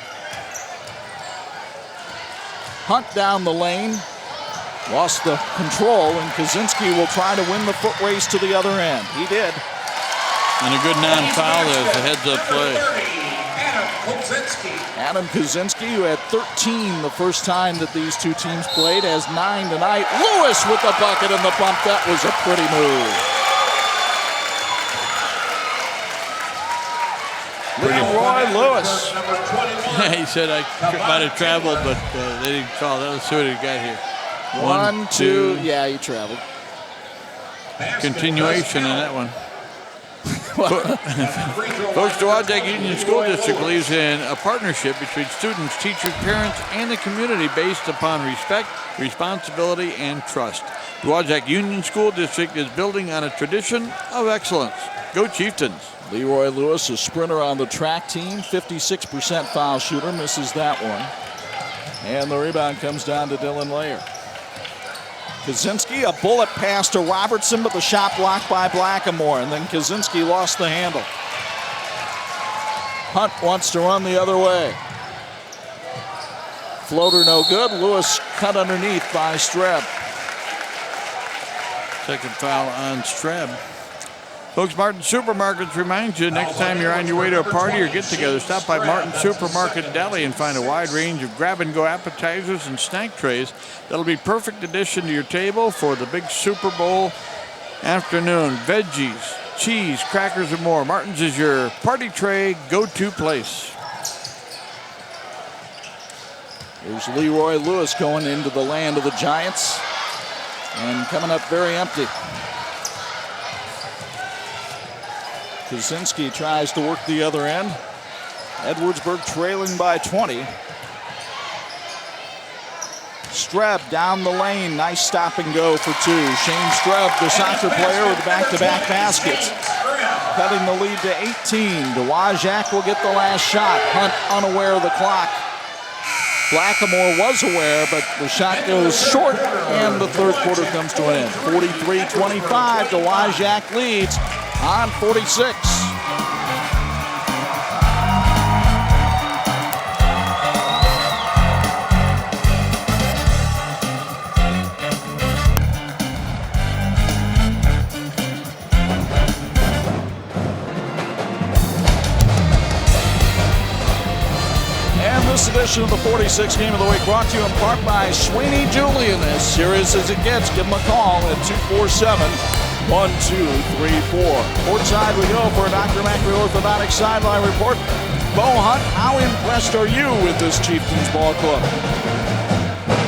Hunt down the lane. Lost the control, and Kaczynski will try to win the foot race to the other end. He did.
And a good non-foul as a heads-up play.
Adam Kaczynski, who had 13 the first time that these two teams played, has 9 tonight. Lewis with the bucket and the bump. That was a pretty move. Leroy Lewis.
He said I might have traveled, but they didn't call. Let's see what he got here.
1, 2. Yeah, he traveled.
Continuation in that one. Coach Dowagiac Union School District believes in a partnership between students, teachers, parents, and the community based upon respect, responsibility, and trust. Dowagiac Union School District is building on a tradition of excellence. Go Chieftains.
Leroy Lewis, a sprinter on the track team, 56% foul shooter, misses that one. And the rebound comes down to Dylan Layer. Kaczynski, a bullet pass to Robertson, but the shot blocked by Blackamore, and then Kaczynski lost the handle. Hunt wants to run the other way. Floater no good. Lewis cut underneath by Streb.
Second foul on Streb. Folks, Martin Supermarkets reminds you, next time you're on your way to a party or get-together, stop by Martin Supermarket Deli and find a wide range of grab-and-go appetizers and snack trays that'll be perfect addition to your table for the big Super Bowl afternoon. Veggies, cheese, crackers, and more. Martin's is your party tray go-to place.
Here's Leroy Lewis going into the land of the Giants. And coming up very empty. Kuczynski tries to work the other end. Edwardsburg trailing by 20. Streb down the lane. Nice stop and go for two. Shane Streb, the soccer player with back-to-back baskets. Cutting the lead to 18. Dowagiac will get the last shot. Hunt unaware of the clock. Blackamore was aware, but the shot goes short, and the third quarter comes to an end. 43-25, Dowagiac leads on 46. This edition of the 46 Game of the Week brought to you in part by Sweeney Julian. As serious as it gets, give them a call at 247-1234. Courtside we go for a Dr. Macri Orthodontic Sideline Report. Bo Hunt, how impressed are you with this Chieftains ball club?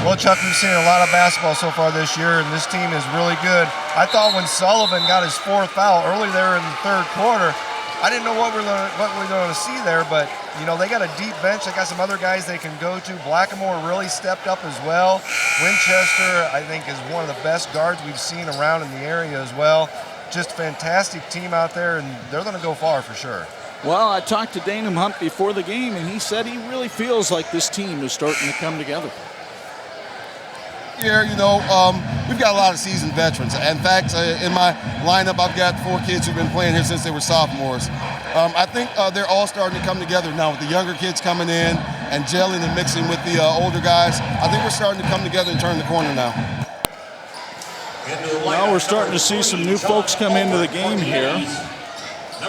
Well, Chuck, we've seen a lot of basketball so far this year, and this team is really good. I thought when Sullivan got his fourth foul early there in the third quarter, I didn't know what we're going to see there, but you know, they got a deep bench. They got some other guys they can go to. Blackamore really stepped up as well. Winchester, I think, is one of the best guards we've seen around in the area as well. Just fantastic team out there, and they're going to go far for sure.
Well, I talked to Danum Hunt before the game, and he said he really feels like this team is starting to come together.
Here, you know, we've got a lot of seasoned veterans. In fact, in my lineup, I've got 4 kids who've been playing here since they were sophomores. I think they're all starting to come together now with the younger kids coming in and gelling and mixing with the older guys. I think we're starting to come together and turn the corner now.
Well, we're starting to see some new folks come into the game here.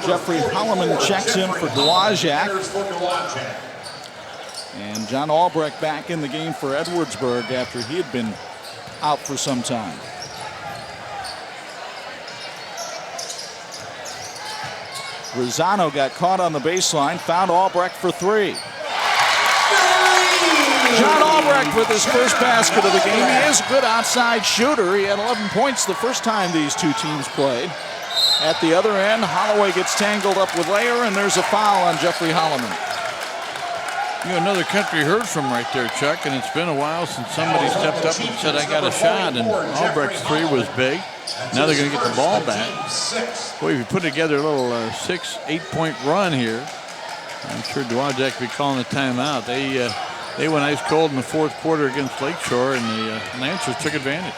Jeffrey Holloman checks in for Dowagiac. And John Albrecht back in the game for Edwardsburg after he had been out for some time. Rosano got caught on the baseline, found Albrecht for 3. John Albrecht with his first basket of the game. He is a good outside shooter. He had 11 points the first time these two teams played. At the other end, Holloway gets tangled up with Layer, and there's a foul on Jeffrey Holloman.
You know, another country heard from right there, Chuck, and it's been a while since somebody stepped up and said, I got a shot, and Albrecht's 3 was big. Now they're going to get the ball back. Boy, if you put together a little 6-8 point run here, I'm sure Dowagiac will be calling a timeout. They went ice cold in the fourth quarter against Lakeshore, and the Lancers took advantage.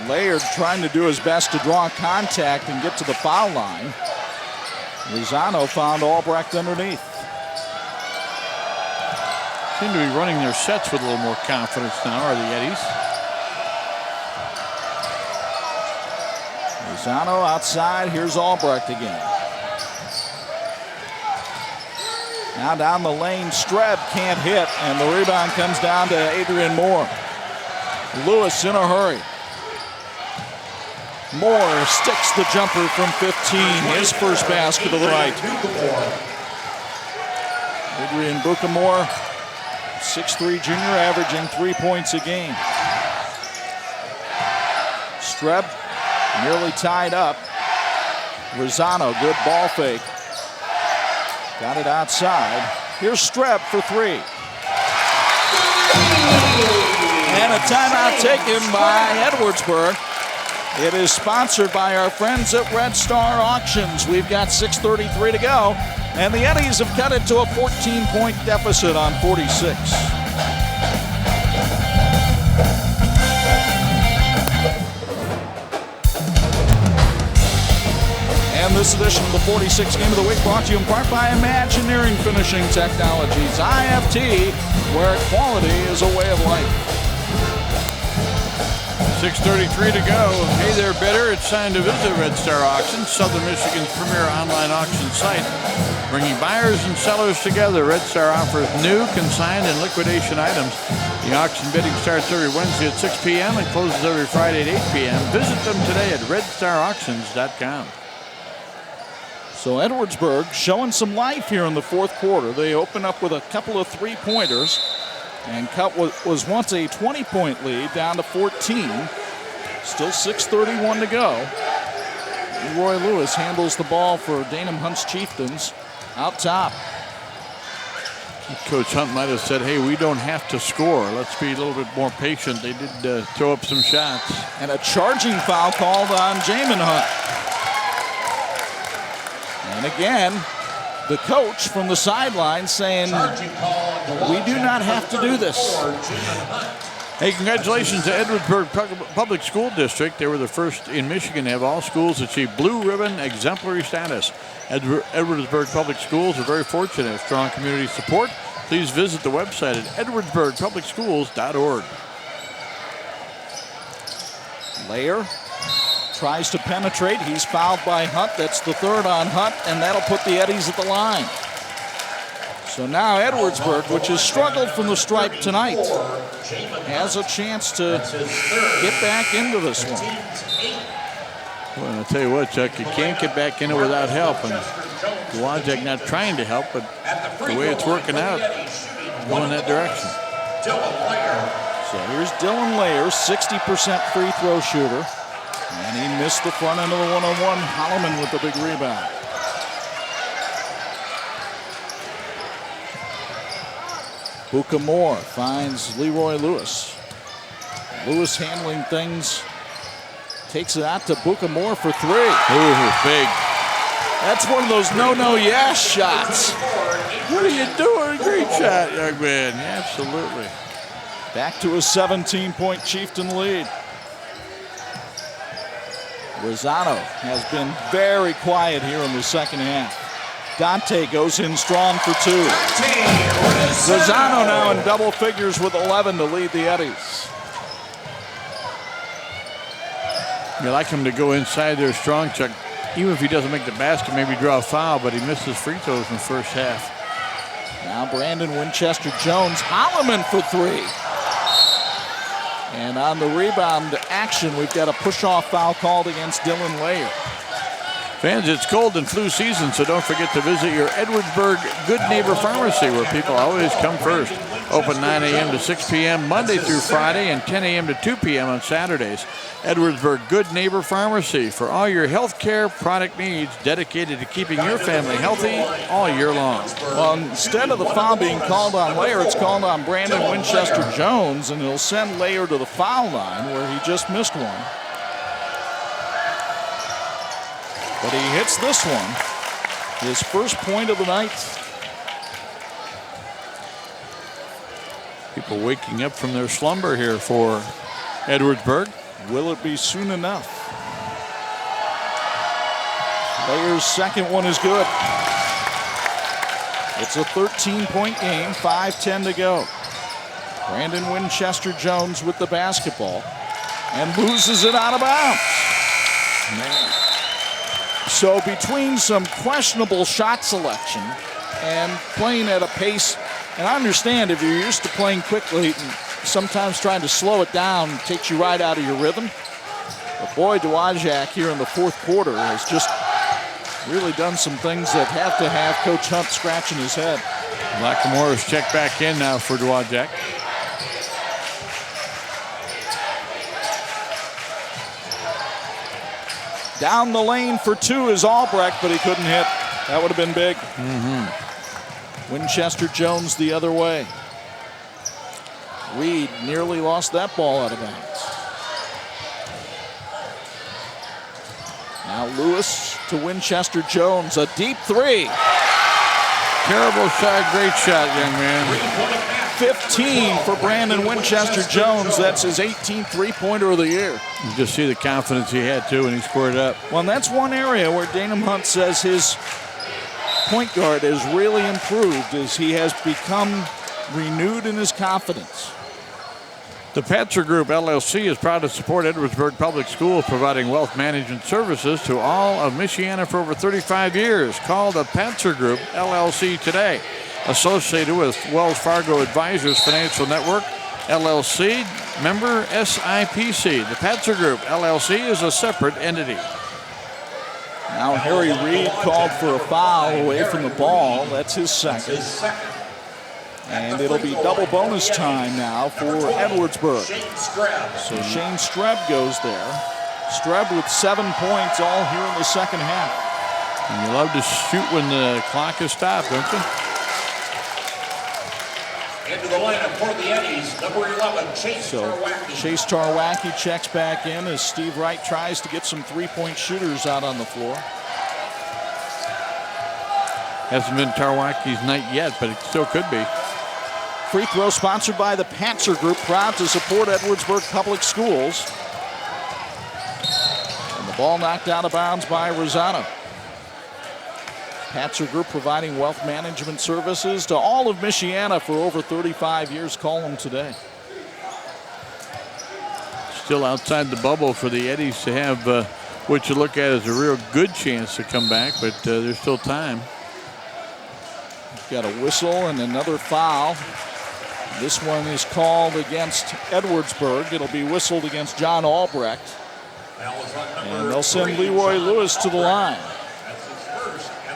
Laird trying to do his best to draw contact and get to the foul line. Rosano found Albrecht underneath.
Seem to be running their sets with a little more confidence now, are the Eddies.
Rosano outside. Here's Albrecht again. Now down the lane, Streb can't hit, and the rebound comes down to Adrian Moore. Lewis in a hurry. Moore sticks the jumper from 15, his first basket of the night. Adrian Bucamore, 6'3" junior, averaging 3 points a game. Streb nearly tied up. Rosano, good ball fake. Got it outside. Here's Streb for 3. And a timeout taken by Edwardsburg. It is sponsored by our friends at Red Star Auctions. We've got 6:33 to go, and the Eddies have cut it to a 14-point deficit on 46. And this edition of the 46 Game of the Week brought to you in part by Imagineering Finishing Technologies, IFT, where quality is a way of life.
6:33 to go. Hey there, bidder. It's time to visit Red Star Auctions, Southern Michigan's premier online auction site. Bringing buyers and sellers together, Red Star offers new, consigned, and liquidation items. The auction bidding starts every Wednesday at 6 p.m. and closes every Friday at 8 p.m. Visit them today at redstarauctions.com.
So Edwardsburg showing some life here in the fourth quarter. They open up with a couple of three-pointers and cut what was once a 20-point lead down to 14. Still 6:31 to go. Roy Lewis handles the ball for Danum Hunt's Chieftains out top.
Coach Hunt might have said, hey, we don't have to score. Let's be a little bit more patient. They did throw up some shots.
And a charging foul called on Jamin Hunt. And again, the coach from the sideline saying, we do not have to do this.
Hey, congratulations to Edwardsburg Public School District. They were the first in Michigan to have all schools achieve Blue Ribbon exemplary status. Edwardsburg Public Schools are very fortunate to have strong community support. Please visit the website at edwardsburgpublicschools.org.
Layer tries to penetrate. He's fouled by Hunt. That's the third on Hunt, and that'll put the Eddies at the line. So now Edwardsburg, which has struggled from the stripe tonight, has a chance to get back into this one.
Well, I'll tell you what, Chuck, you can't get back in it without help. And Dowagiac not trying to help, but the way it's working out, going in that direction.
So here's Dylan Layer, 60% free throw shooter. And he missed the front end of the one-on-one. Holloman with the big rebound. Buka Moore finds Leroy Lewis. Lewis handling things. Takes it out to Buka Moore for three.
Ooh, big.
That's one of those no-yes shots.
What are you doing? Great shot, young man. Absolutely.
Back to a 17-point Chieftain lead. Rosano has been very quiet here in the second half. Dante goes in strong for two. Rosano now in double figures with 11 to lead the Eddies.
You like him to go inside there strong, Chuck. Even if he doesn't make the basket, maybe draw a foul, but he missed his free throws in the first half.
Now Brandon Winchester-Jones, Holloman for three. And on the rebound action, we've got a push-off foul called against Dylan Layer.
Fans, it's cold and flu season, so don't forget to visit your Edwardsburg Good Neighbor Pharmacy, where people always come first. Open 9 a.m. to 6 p.m. Monday through Friday and 10 a.m. to 2 p.m. on Saturdays. Edwardsburg Good Neighbor Pharmacy for all your health care product needs, dedicated to keeping your family healthy all year long.
Well, instead of the foul being called on Layer, it's called on Brandon Winchester-Jones, and it'll send Layer to the foul line where he just missed one. But he hits this one, his first point of the night.
People waking up from their slumber here for Edwardsburg.
Will it be soon enough? Layer's second one is good. It's a 13-point game, 5:10 to go. Brandon Winchester-Jones with the basketball and loses it out of bounds. Man. So between some questionable shot selection and playing at a pace, and I understand if you're used to playing quickly, sometimes trying to slow it down takes you right out of your rhythm. But boy, Dowagiac here in the fourth quarter has just really done some things that have to have Coach Hunt scratching his head.
Lackamore's checked back in now for Dowagiac.
Down the lane for two is Albrecht, but he couldn't hit. That would have been big. Winchester-Jones the other way. Reed nearly lost that ball out of bounds. Now Lewis to Winchester-Jones, a deep three.
Terrible shot, great shot, young man.
15 for Brandon Winchester-Jones. That's his 18th three-pointer of the year.
You just see the confidence he had, too, when he scored it up.
Well, and that's one area where Danum Hunt says his point guard has really improved as he has become renewed in his confidence.
The Patzer Group, LLC, is proud to support Edwardsburg Public Schools, providing wealth management services to all of Michiana for over 35 years. Call the Patzer Group, LLC today. Associated with Wells Fargo Advisors Financial Network, LLC, member SIPC. The Patzer Group, LLC, is a separate entity.
Now Harry Reed called for a foul away from the ball. That's his second. And it'll be double bonus time now for Edwardsburg. So Shane Streb goes there. Streb with 7 points all here in the second half.
And you love to shoot when the clock is stopped, don't you?
Into the lineup for the Eddies, number 11, Chase Tarwacki.
Chase Tarwacki checks back in as Steve Wright tries to get some three-point shooters out on the floor.
Hasn't been Tarwacki's night yet, but it still could be.
Free throw sponsored by the Patzer Group, proud to support Edwardsburg Public Schools. And the ball knocked out of bounds by Rosado. Patzer Group providing wealth management services to all of Michiana for over 35 years. Call them today.
Still outside the bubble for the Eddies to have what you look at as a real good chance to come back, but there's still time.
Got a whistle and another foul. This one is called against Edwardsburg. It'll be whistled against John Albrecht. And they'll send Leroy Lewis to the line.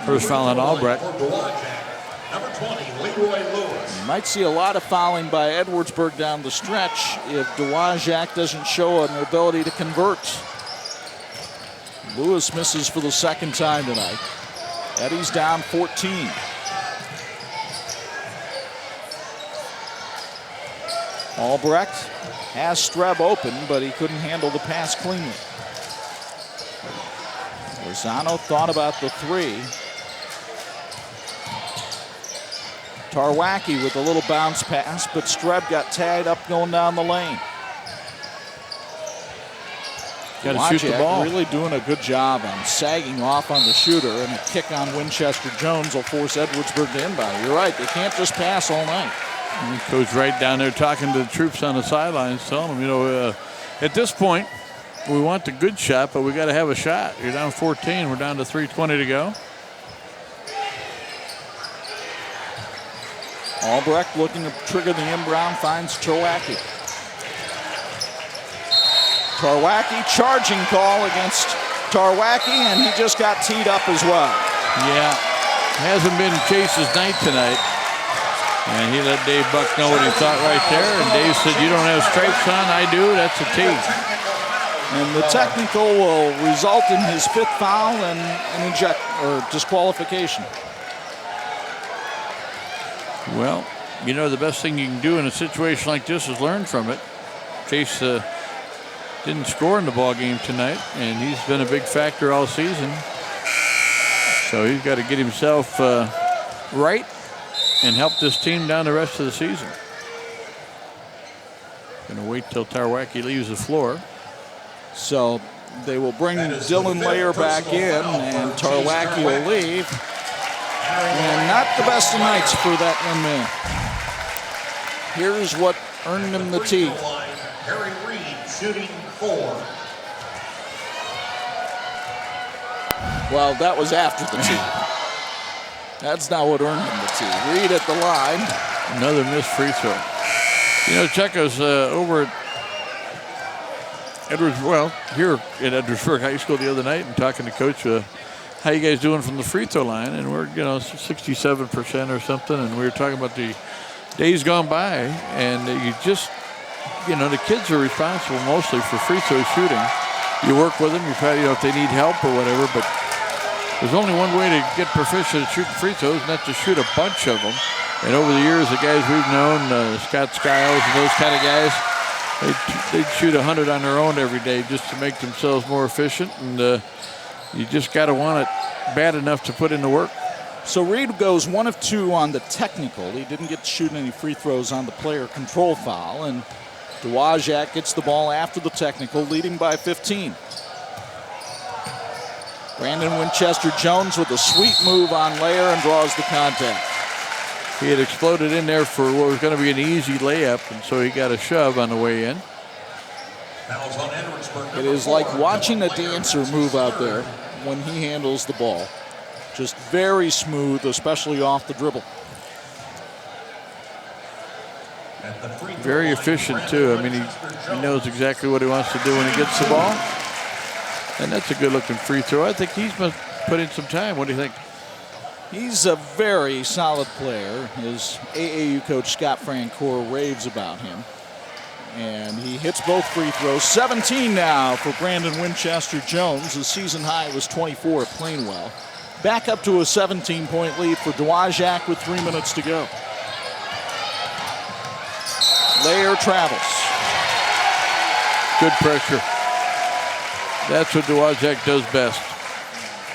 First foul on Albrecht.
Number 20, Leroy Lewis.
You might see a lot of fouling by Edwardsburg down the stretch if Dowagiac doesn't show an ability to convert. Lewis misses for the second time tonight. Eddie's down 14. Albrecht has Streb open, but he couldn't handle the pass cleanly. Lozano thought about the three. Tarwacki with a little bounce pass, but Streb got tied up going down the lane.
Got to shoot the ball.
Really doing a good job on sagging off on the shooter, and a kick on Winchester-Jones will force Edwardsburg to inbound. You're right, they can't just pass all night.
And Coach Wright down there talking to the troops on the sidelines, telling them, you know, at this point, we want the good shot, but we got to have a shot. You're down 14. We're down to 3:20 to go.
Albrecht looking to trigger the inbound, finds Tarwacki. Tarwacki, charging call against Tarwacki, and he just got teed up as well.
Yeah, hasn't been Chase's night tonight. And he let Dave Buck know what he thought right there, and Dave said, you don't have stripes on, I do, that's a tee.
And the technical will result in his fifth foul and an disqualification.
Well, you know, the best thing you can do in a situation like this is learn from it. Chase didn't score in the ball game tonight, and he's been a big factor all season. So he's got to get himself right and help this team down the rest of the season. Going to wait till Tarwacki leaves the floor.
So they will bring Dylan Layer back in, and Tarwacki will leave. And not the best of nights for that young man. Here's what earned him the tee.
Harry Reid shooting 4.
Well, that was after the tee. That's not what earned him the tee. Reid at the line.
Another missed free throw. You know, Checo's over at here at Edwardsburg High School the other night and talking to Coach, how you guys doing from the free throw line? And we're, 67% or something. And we were talking about the days gone by. And you just, the kids are responsible mostly for free throw shooting. You work with them, you try, if they need help or whatever, but there's only one way to get proficient at shooting free throws, and that's to shoot a bunch of them. And over the years, the guys we've known, Scott Skiles and those kind of guys, they'd shoot 100 on their own every day just to make themselves more efficient. And you just got to want it bad enough to put in the work.
So Reid goes 1 of 2 on the technical. He didn't get to shoot any free throws on the player control foul. And Dowagiac gets the ball after the technical, leading by 15. Brandon Winchester-Jones with a sweet move on Layer and draws the contact.
He had exploded in there for what was going to be an easy layup, and so he got a shove on the way in.
It is like watching a dancer move out there when he handles the ball. Just very smooth, especially off the dribble.
Very efficient, too. I mean, he knows exactly what he wants to do when he gets the ball. And that's a good-looking free throw. I think he's must put in some time. What do you think?
He's a very solid player. His AAU coach, Scott Francoeur, raves about him. And he hits both free throws. 17 now for Brandon Winchester-Jones. His season high was 24 at Plainwell. Back up to a 17-point lead for Dowagiac with 3 minutes to go. Layer travels.
Good pressure. That's what Dowagiac does best.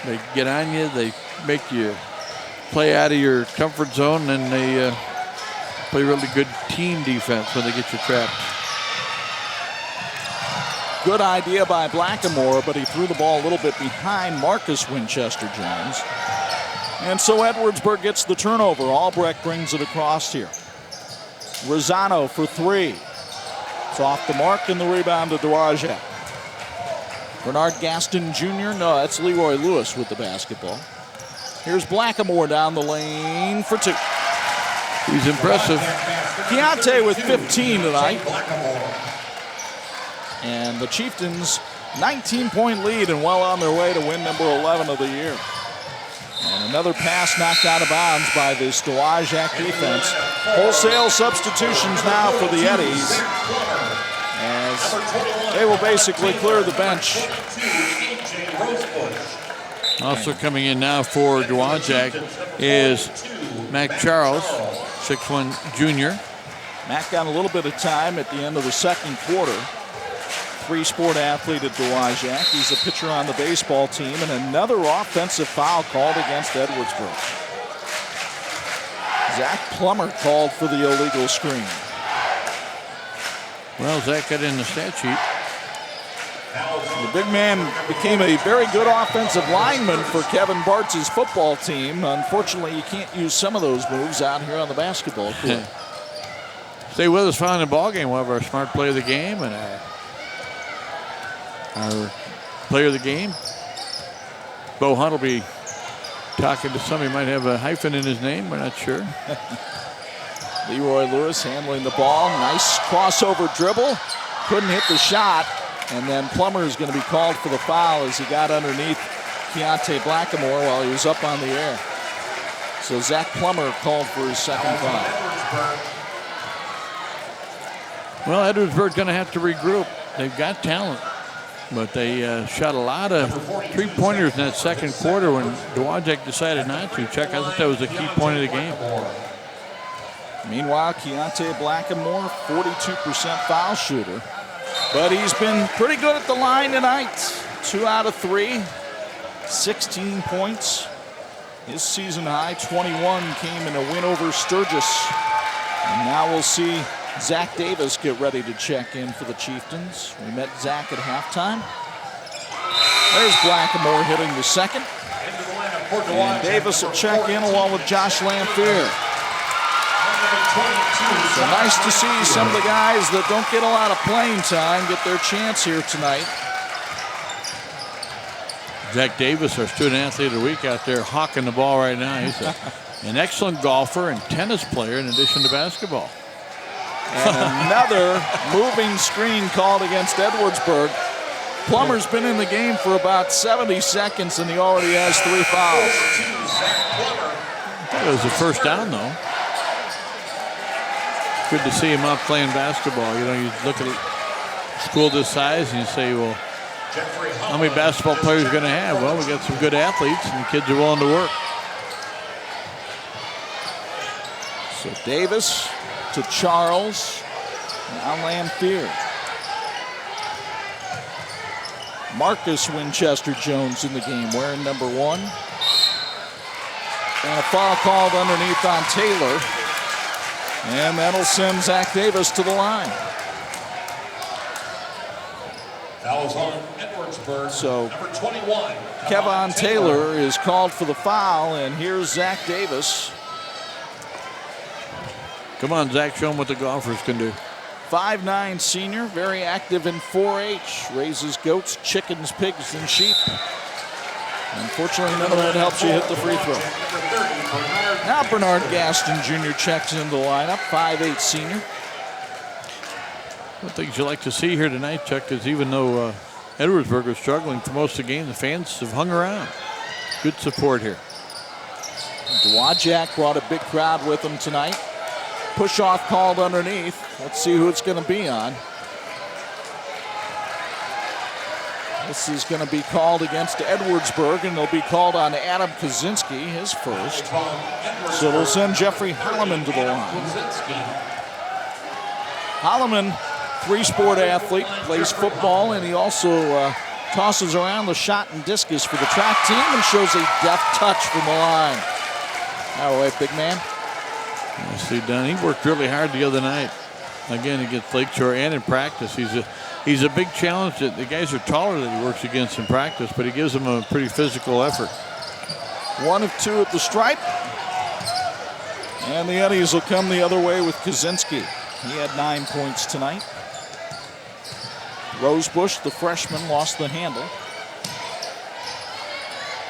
They get on you, they make you play out of your comfort zone, and they play really good team defense when they get you trapped.
Good idea by Blackamore, but he threw the ball a little bit behind Marcus Winchester-Jones. And so Edwardsburg gets the turnover. Albrecht brings it across here. Rosano for 3. It's off the mark, and the rebound to Dowagiac. Bernard Gaston Jr. No, that's Leroy Lewis with the basketball. Here's Blackamore down the lane for 2.
He's impressive.
Keontae with 15 tonight. And the Chieftains, 19-point lead and well on their way to win number 11 of the year. And another pass knocked out of bounds by this Dowagiac defense. Wholesale substitutions now for the Eddies, as they will basically clear the bench.
Also coming in now for Dowagiac is Mac Charles, 6'1" junior.
Mac got a little bit of time at the end of the second quarter. 3-sport athlete at Dowagiac. He's a pitcher on the baseball team, and another offensive foul called against Edwardsburg. Zach Plummer called for the illegal screen.
Well, Zach got in the stat sheet.
The big man became a very good offensive lineman for Kevin Bartz's football team. Unfortunately, you can't use some of those moves out here on the basketball court.
Stay with us following the ball game. We'll have our smart play of the game and our player of the game. Bo Hunt will be talking to somebody. Might have a hyphen in his name. We're not sure.
Leroy Lewis handling the ball. Nice crossover dribble. Couldn't hit the shot. And then Plummer is going to be called for the foul as he got underneath Keontae Blackamore while he was up on the air. So Zach Plummer called for his second foul.
Well, Edwardsburg's going to have to regroup. They've got talent, but they shot a lot of three-pointers in that second quarter when Dowagiac decided not to. Chuck, I thought that was a key point of the game.
Meanwhile, Keontae Blackamore, 42% foul shooter. But he's been pretty good at the line tonight. 2 out of 3, 16 points. His season high, 21, came in a win over Sturgis. And now we'll see Zach Davis get ready to check in for the Chieftains. We met Zach at halftime. There's Blackamore hitting the second. And Davis will check in along with Josh Lamphere. So nice to see some of the guys that don't get a lot of playing time get their chance here tonight.
Zach Davis, our student athlete of the week out there hawking the ball right now. He's an excellent golfer and tennis player in addition to basketball.
And another moving screen called against Edwardsburg. Plummer's been in the game for about 70 seconds and he already has 3 fouls.
I thought it was a first down though. Good to see him out playing basketball. You know, you look at a school this size and you say, well, how many basketball players are going to have? Well, we got some good athletes and the kids are willing to work.
So Davis to Charles, now Lamphere. Marcus Winchester-Jones in the game, wearing number 1. And a foul called underneath on Taylor. And that'll send Zach Davis to the line.
Fouls on Edwardsburg.
So
number 21.
Kevon Taylor is called for the foul, and here's Zach Davis.
Come on, Zach, show them what the golfers can do.
5'9" senior, very active in 4-H. Raises goats, chickens, pigs, and sheep. Unfortunately, none of that helps you hit the free throw. Now Bernard Gaston Jr. checks into the lineup, 5'8" senior.
One things you like to see here tonight, Chuck, is even though Edwardsburg was struggling for most of the game, the fans have hung around. Good support here.
Dowagiac brought a big crowd with him tonight. Push-off called underneath. Let's see who it's going to be on. This is going to be called against Edwardsburg, and they'll be called on Adam Kaczynski, his first. So they'll send Jeffrey Holloman to the line. Holloman, three-sport athlete, plays football, and he also tosses around the shot and discus for the track team and shows a deft touch from the line. All right, big man.
Nicely done. He worked really hard the other night. Again, against Lakeshore and in practice. He's a big challenge. The guys are taller that he works against in practice, but he gives them a pretty physical effort.
1 of 2 at the stripe. And the Eddies will come the other way with Kaczynski. He had 9 points tonight. Rosebush, the freshman, lost the handle.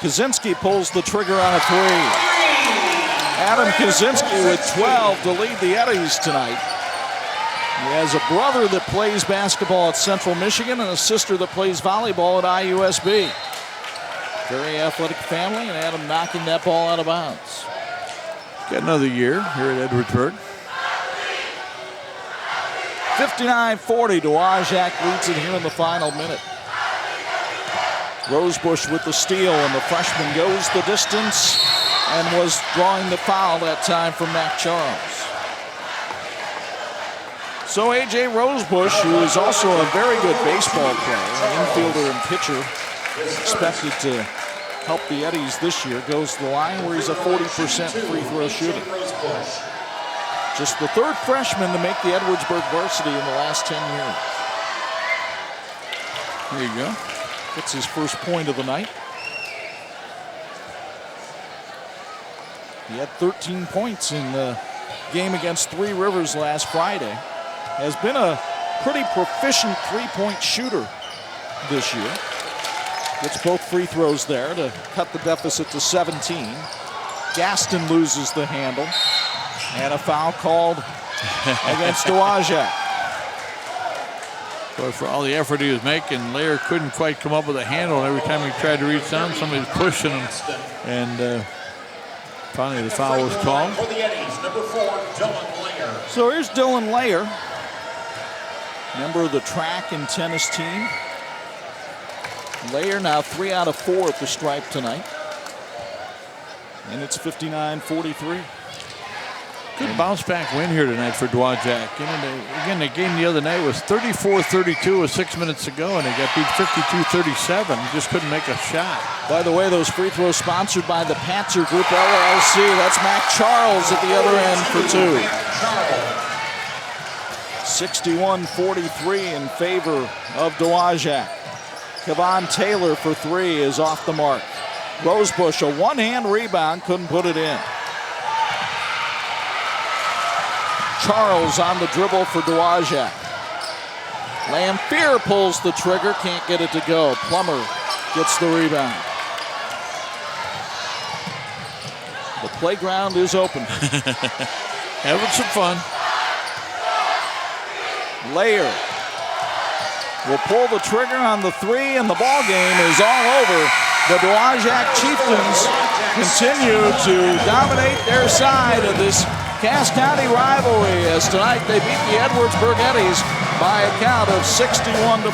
Kaczynski pulls the trigger on a 3. Adam Kaczynski with 12 to lead the Eddies tonight. He has a brother that plays basketball at Central Michigan and a sister that plays volleyball at IUSB. Very athletic family, and Adam knocking that ball out of bounds.
Got another year here at Edwardsburg.
59-40, Dowagiac leads it here in the final minute. Rosebush with the steal, and the freshman goes the distance and was drawing the foul that time from Mac Charles. So A.J. Rosebush, who is also a very good baseball player, infielder and pitcher, expected to help the Eddies this year, goes to the line where he's a 40% free throw shooter. Just the third freshman to make the Edwardsburg varsity in the last 10 years.
There you go.
Gets his first point of the night. He had 13 points in the game against Three Rivers last Friday. Has been a pretty proficient three-point shooter this year. Gets both free throws there to cut the deficit to 17. Gaston loses the handle. And a foul called against Dowagiac.
But for all the effort he was making, Lair couldn't quite come up with a handle. Every time he tried to reach down, somebody was pushing him. And finally the foul was called.
For the Eddies, number 4, Dylan Lair.
So here's Dylan Lair, member of the track and tennis team. Lair now 3 out of 4 at the stripe tonight. And it's 59-43.
Good bounce back win here tonight for Dowagiac. Again, the game the other night was 34-32 with 6 minutes to go, and they got beat 52-37. Just couldn't make a shot.
By the way, those free throws sponsored by the Patzer Group LLC. That's Mac Charles at the other end for 2. 61-43 in favor of Dowagiac. Kevon Taylor for 3 is off the mark. Rosebush, a one-hand rebound, couldn't put it in. Charles on the dribble for Dowagiac. Lamphere pulls the trigger, can't get it to go. Plummer gets the rebound. The playground is open.
Having some fun.
Lair will pull the trigger on the 3, and the ball game is all over. The Dowagiac Chieftains continue to dominate their side of this Cass County rivalry, as tonight they beat the Edwardsburg Eddies by a count of 61-43.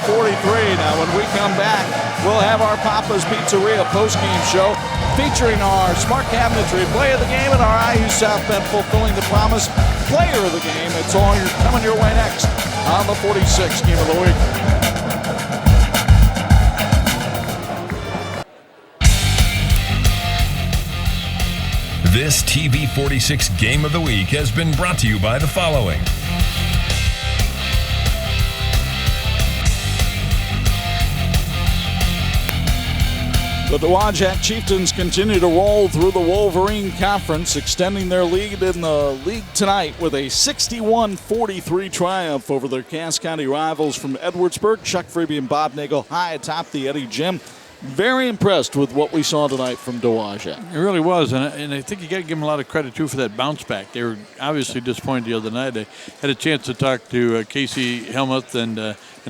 Now when we come back, we'll have our Papa's Pizzeria postgame show featuring our smart cabinetry play of the game and our IU South Bend fulfilling the promise player of the game. It's all coming your way next on the 46th Game of the Week.
This TV 46 Game of the Week has been brought to you by the following.
The Dowagiac Chieftains continue to roll through the Wolverine Conference, extending their lead in the league tonight with a 61-43 triumph over their Cass County rivals from Edwardsburg. Chuck Freeby and Bob Nagel high atop the Eddie Gym. Very impressed with what we saw tonight from Dowagiac.
It really was, and I think you got to give them a lot of credit, too, for that bounce back. They were obviously disappointed the other night. They had a chance to talk to Casey Helmuth and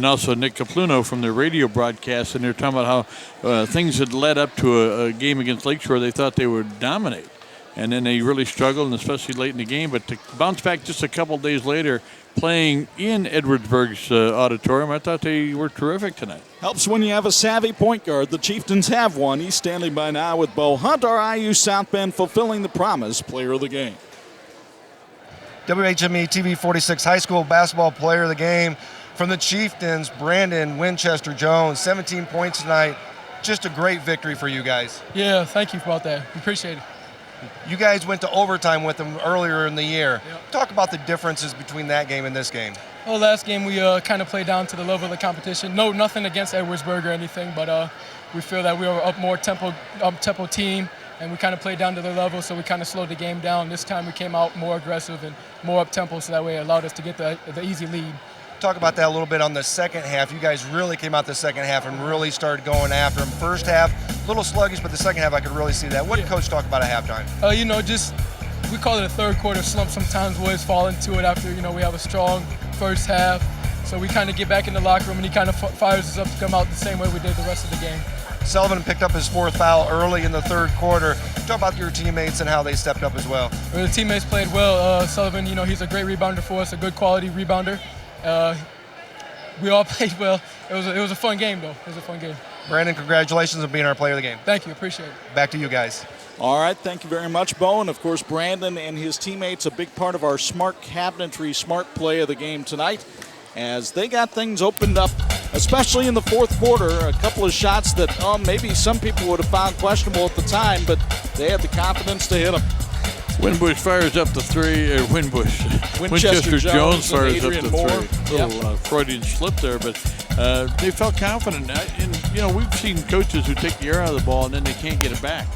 also Nick Capluno from their radio broadcast, and they were talking about how things had led up to a game against Lakeshore they thought they would dominate. and then they really struggled, and especially late in the game. But to bounce back just a couple days later, playing in Edwardsburg's auditorium, I thought they were terrific tonight.
Helps when you have a savvy point guard. The Chieftains have one. He's standing by now with Bo Hunt, our IU South Bend fulfilling the promise player of the game.
WHME TV 46 high school basketball player of the game from the Chieftains, Brandon Winchester-Jones, 17 points tonight. Just a great victory for you guys.
Yeah, thank you about that. Appreciate it.
You guys went to overtime with them earlier in the year. Yep. Talk about the differences between that game and this game.
Well, last game we kind of played down to the level of the competition. No, nothing against Edwardsburg or anything, but we feel that we were up tempo team, and we kind of played down to their level, so we kind of slowed the game down. This time we came out more aggressive and more up tempo, so that way it allowed us to get the easy lead.
Talk about that a little bit on the second half. You guys really came out the second half and really started going after them. First half, a little sluggish, but the second half I could really see that. What did Coach talk about at halftime?
Just we call it a third quarter slump. Sometimes we always fall into it after, we have a strong first half. So we kind of get back in the locker room, and he kind of fires us up to come out the same way we did the rest of the game.
Sullivan picked up his fourth foul early in the third quarter. Talk about your teammates and how they stepped up as well.
The teammates played well. Sullivan, he's a great rebounder for us, a good quality rebounder. We all played well. It was a fun game, though. It was a fun game.
Brandon, congratulations on being our player of the game.
Thank you. Appreciate it.
Back to you guys.
All right, thank you very much, Bo. And, of course, Brandon and his teammates, a big part of our smart cabinetry, smart play of the game tonight, as they got things opened up, especially in the fourth quarter. A couple of shots that maybe some people would have found questionable at the time, but they had the confidence to hit them.
Winbush fires up the three. Winchester-Jones fires up the three. Little Freudian slip there, but they felt confident. And we've seen coaches who take the air out of the ball and then they can't get it back.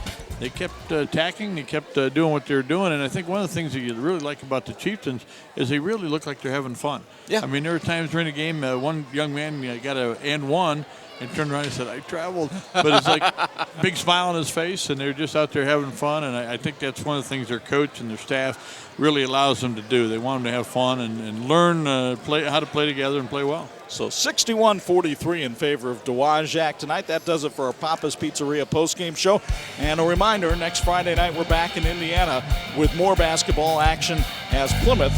They kept attacking. They kept doing what they were doing. And I think one of the things that you really like about the Chieftains is they really look like they're having fun.
Yeah.
I mean, there were times during the game, one young man got an and one, and turned around and said, I traveled. But it's like big smile on his face, and they're just out there having fun. And I think that's one of the things their coach and their staff really allows them to do. They want them to have fun and learn how to play together and play well.
So 61-43 in favor of Dowagiac tonight. That does it for our Papa's Pizzeria postgame show. And a reminder, next Friday night we're back in Indiana with more basketball action as Plymouth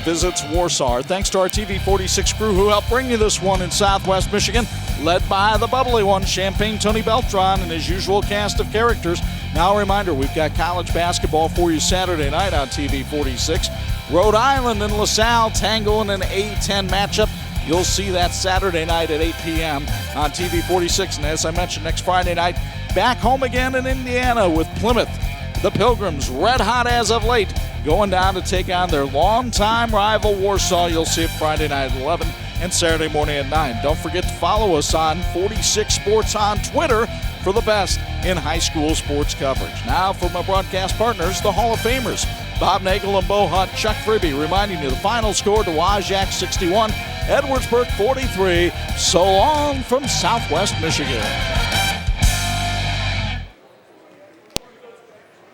visits Warsaw. Thanks to our TV 46 crew who helped bring you this one in Southwest Michigan, led by the bubbly one, Champagne Tony Beltran, and his usual cast of characters. Now a reminder, we've got college basketball for you Saturday night on TV 46. Rhode Island and LaSalle tango in an A-10 matchup. You'll see that Saturday night at 8 p.m. on TV 46. And as I mentioned, next Friday night, back home again in Indiana with Plymouth. The Pilgrims, red hot as of late, going down to take on their longtime rival Warsaw. You'll see it Friday night at 11 and Saturday morning at 9. Don't forget to follow us on 46 Sports on Twitter for the best in high school sports coverage. Now for my broadcast partners, the Hall of Famers, Bob Nagel and Bo Hunt, Chuck Fribby, reminding you the final score, Dowagiac 61, Edwardsburg 43. So long from Southwest Michigan.